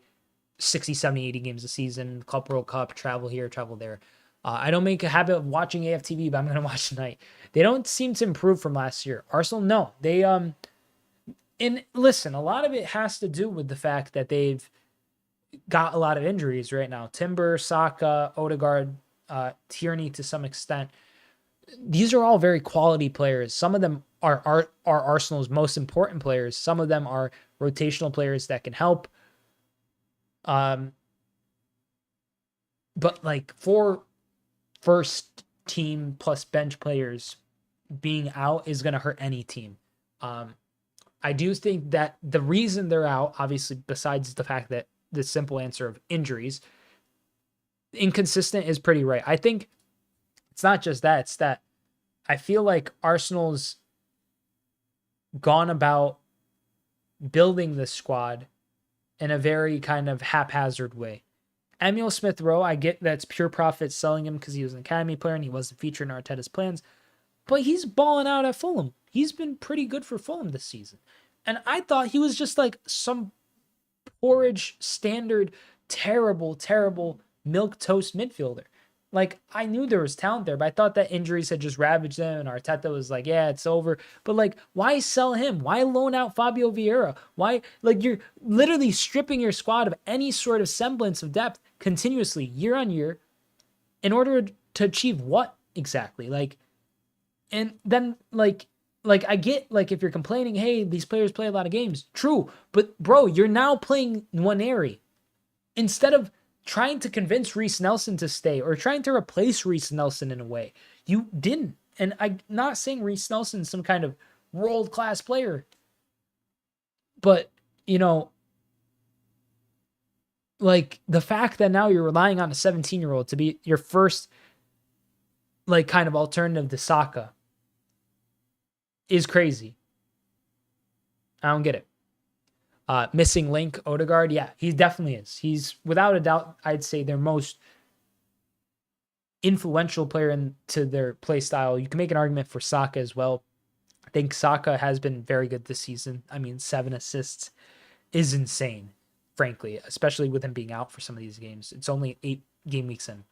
60, 70, 80 games a season, Club World Cup, travel here, travel there. I don't make a habit of watching AFTV, but I'm going to watch tonight. They don't seem to improve from last year. Arsenal, no. They, and listen, a lot of it has to do with the fact that they've got a lot of injuries right now. Timber, Saka, Odegaard, Tierney to some extent. These are all very quality players. Some of them are Arsenal's most important players. Some of them are rotational players that can help. But like for first team plus bench players being out is going to hurt any team. I do think that the reason they're out, obviously, besides the fact that the simple answer of injuries, inconsistent is pretty right. I think it's not just that, it's that I feel like Arsenal's gone about building this squad in a very kind of haphazard way. Emile Smith-Rowe, I get that's pure profit selling him because he was an academy player and he wasn't featured in Arteta's plans, but he's balling out at Fulham. He's been pretty good for Fulham this season. And I thought he was just like some porridge standard, terrible milquetoast midfielder. Like, I knew there was talent there, but I thought that injuries had just ravaged them, and Arteta was like, yeah, it's over. But, like, why sell him? Why loan out Fabio Vieira? Why, like, you're literally stripping your squad of any sort of semblance of depth continuously, year on year, in order to achieve what exactly? Like, and then, like, I get, like, if you're complaining, hey, these players play a lot of games. True, but, bro, you're now playing Nwaneri. Instead of trying to convince Reece Nelson to stay or trying to replace Reece Nelson in a way. You didn't. And I'm not saying Reece Nelson's some kind of world-class player. But, like the fact that now you're relying on a 17-year-old to be your first, like, kind of alternative to Saka is crazy. I don't get it. Missing link, Odegaard, yeah, he definitely is. He's, without a doubt, I'd say their most influential player into their play style. You can make an argument for Saka as well. I think Saka has been very good this season. I mean, 7 assists is insane, frankly, especially with him being out for some of these games. It's only 8 game weeks in.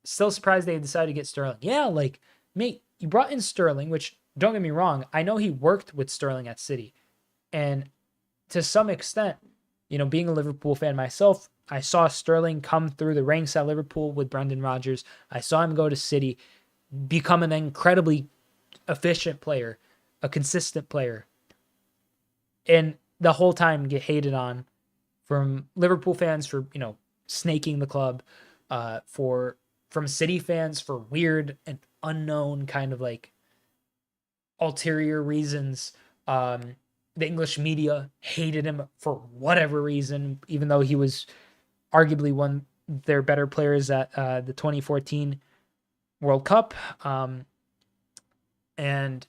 Still surprised they decided to get Sterling. Yeah, like, mate, you brought in Sterling, which, don't get me wrong, I know he worked with Sterling at City. And to some extent, being a Liverpool fan myself, I saw Sterling come through the ranks at Liverpool with Brendan Rodgers. I saw him go to City, become an incredibly efficient player, a consistent player, and the whole time get hated on from Liverpool fans for, snaking the club, from City fans for weird and unknown kind of like ulterior reasons. The English media hated him for whatever reason, even though he was arguably one of their better players at the 2014 World Cup. And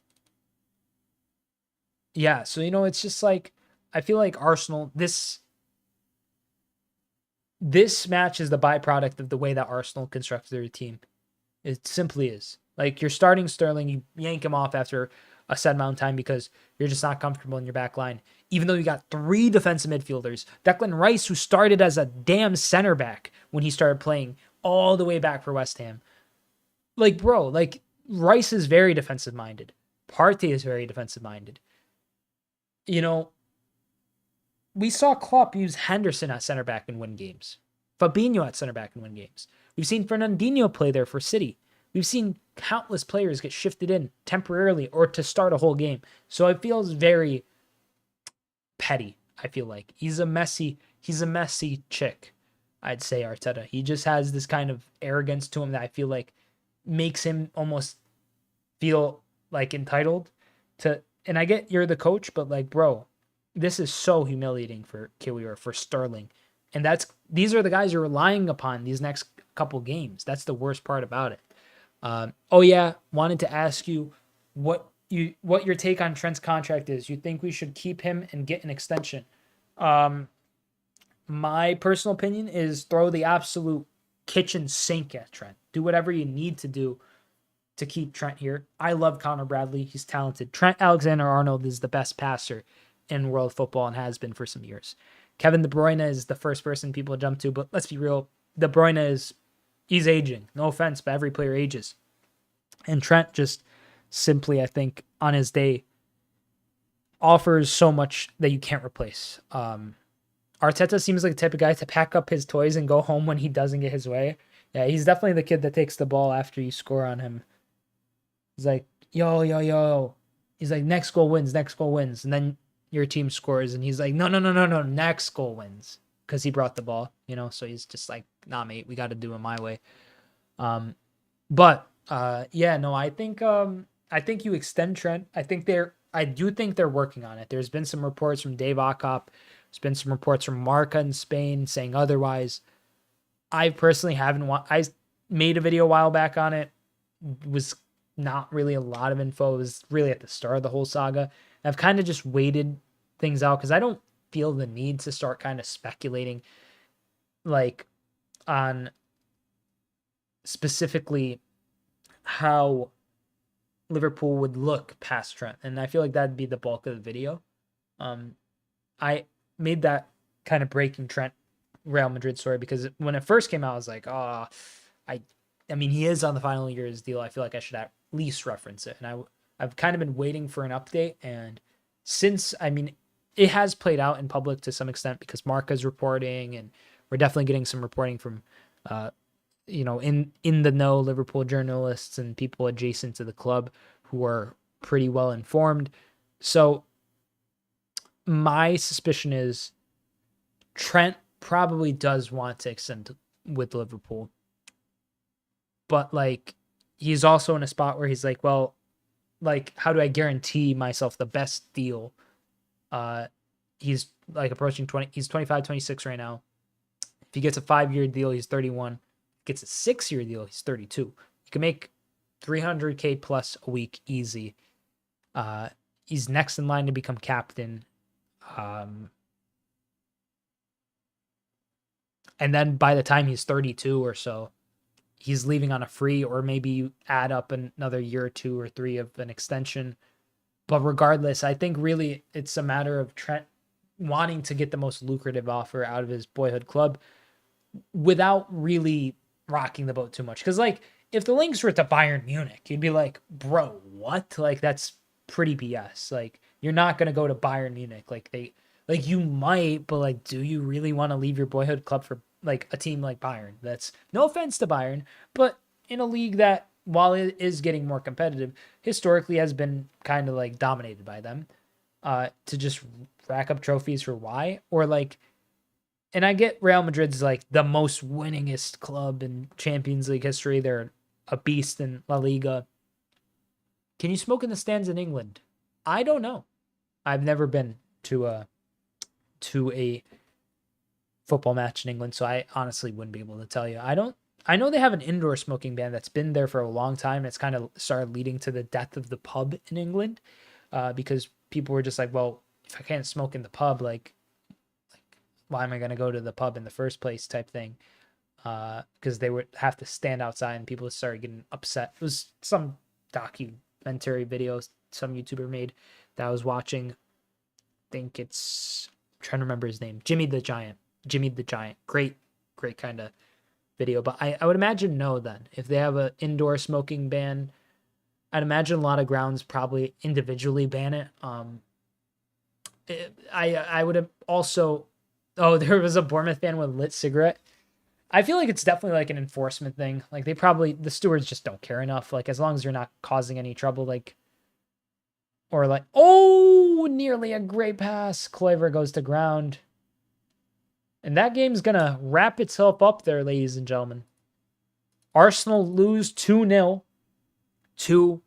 yeah, so, it's just like, I feel like Arsenal, this match is the byproduct of the way that Arsenal constructed their team. It simply is. Like, you're starting Sterling, you yank him off after a set amount of time because you're just not comfortable in your back line. Even though you got 3 defensive midfielders. Declan Rice, who started as a damn center back when he started playing all the way back for West Ham. Like, bro, like, Rice is very defensive minded. Partey is very defensive minded. We saw Klopp use Henderson at center back and win games. Fabinho at center back and win games. We've seen Fernandinho play there for City. We've seen countless players get shifted in temporarily or to start a whole game. So it feels very petty, I feel like. He's a messy chick, I'd say, Arteta. He just has this kind of arrogance to him that I feel like makes him almost feel like entitled to, and I get you're the coach, but like, bro, this is so humiliating for Kiwi or for Sterling And these are the guys you're relying upon these next couple games. That's the worst part about it. Wanted to ask you what your take on Trent's contract is. You think we should keep him and get an extension? My personal opinion is throw the absolute kitchen sink at Trent. Do whatever you need to do to keep Trent here. I love Connor Bradley. He's talented. Trent Alexander-Arnold is the best passer in world football and has been for some years. Kevin De Bruyne is the first person people jump to, but let's be real. De Bruyne he's aging. No offense, but every player ages. And Trent just simply, I think, on his day, offers so much that you can't replace. Arteta seems like the type of guy to pack up his toys and go home when he doesn't get his way. Yeah, he's definitely the kid that takes the ball after you score on him. He's like, yo. He's like, next goal wins. And then your team scores, and he's like, no, next goal wins. Because he brought the ball, so he's just like, nah, mate, we got to do it my way. I think you extend Trent. I do think they're working on it. There's been some reports from Dave Ockop. There's been some reports from Marca in Spain saying otherwise. I personally I made a video a while back on it. Was not really a lot of info. It was really at the start of the whole saga. I've kind of just waited things out because I don't feel the need to start kind of speculating like on specifically how Liverpool would look past Trent. And I feel like that'd be the bulk of the video. I made that kind of breaking Trent Real Madrid story because when it first came out, I was like, I mean, he is on the final year of his deal. I feel like I should at least reference it. And I've kind of been waiting for an update. And since, it has played out in public to some extent because Marca's reporting, and we're definitely getting some reporting from, in the know Liverpool journalists and people adjacent to the club who are pretty well informed. So my suspicion is Trent probably does want to extend with Liverpool. But he's also in a spot where he's like, well, how do I guarantee myself the best deal? He's approaching 20. He's 25, 26 right now. If he gets a 5-year deal, he's 31. Gets a 6-year deal, he's 32. You can make $300K plus a week easy. He's next in line to become captain. And then by the time he's 32 or so, he's leaving on a free, or maybe you add up another year or 2 or 3 of an extension. But regardless, I think really it's a matter of Trent wanting to get the most lucrative offer out of his boyhood club without really rocking the boat too much. Because if the links were to Bayern Munich, you'd be like, bro, what? That's pretty BS. You're not going to go to Bayern Munich. You might, but do you really want to leave your boyhood club for a team like Bayern? That's no offense to Bayern, but in a league that, while it is getting more competitive, historically has been kind of dominated by them, to just rack up trophies for why? Or and I get Real Madrid's the most winningest club in Champions League history. They're a beast in La Liga. Can you smoke in the stands in England? I don't know. I've never been to a football match in England, so I honestly wouldn't be able to tell you. I know they have an indoor smoking ban that's been there for a long time. It's kind of started leading to the death of the pub in England, because people were just like, well, if I can't smoke in the pub, why am I going to go to the pub in the first place type thing? Because they would have to stand outside and people started getting upset. It was some documentary video some YouTuber made that I was watching. I think I'm trying to remember his name. Jimmy the Giant. Great kind of video. But I would imagine no then. If they have an indoor smoking ban, I'd imagine a lot of grounds probably individually ban it. I would have also... Oh, there was a Bournemouth fan with a lit cigarette. I feel like it's definitely an enforcement thing. The stewards just don't care enough. As long as you're not causing any trouble, oh, nearly a great pass. Kluivert goes to ground. And that game's going to wrap itself up there, ladies and gentlemen. Arsenal lose 2-0 to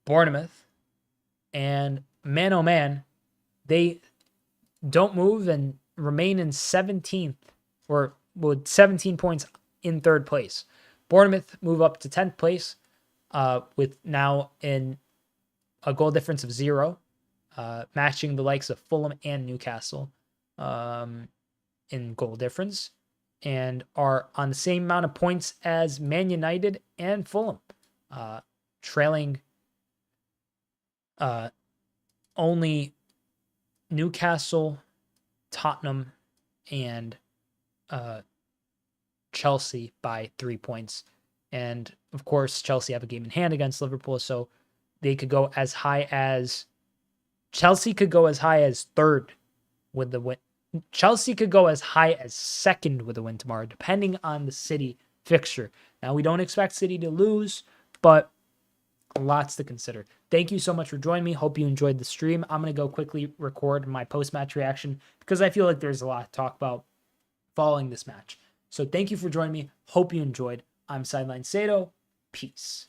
Bournemouth. And man, oh man, they don't move, and remain in 17th, or with 17 points in third place. Bournemouth move up to 10th place with now in a goal difference of 0, matching the likes of Fulham and Newcastle in goal difference, and are on the same amount of points as Man United and Fulham, trailing only Newcastle, Tottenham, and Chelsea by 3 points. And of course, Chelsea have a game in hand against Liverpool, so they could go as high as Chelsea could go as high as third with the win. Chelsea could go as high as second with a win tomorrow, depending on the City fixture. Now, we don't expect City to lose, but lots to consider. Thank you so much for joining me. Hope you enjoyed the stream. I'm going to go quickly record my post-match reaction because I feel like there's a lot to talk about following this match. So thank you for joining me. Hope you enjoyed. I'm Sideline Sedo. Peace.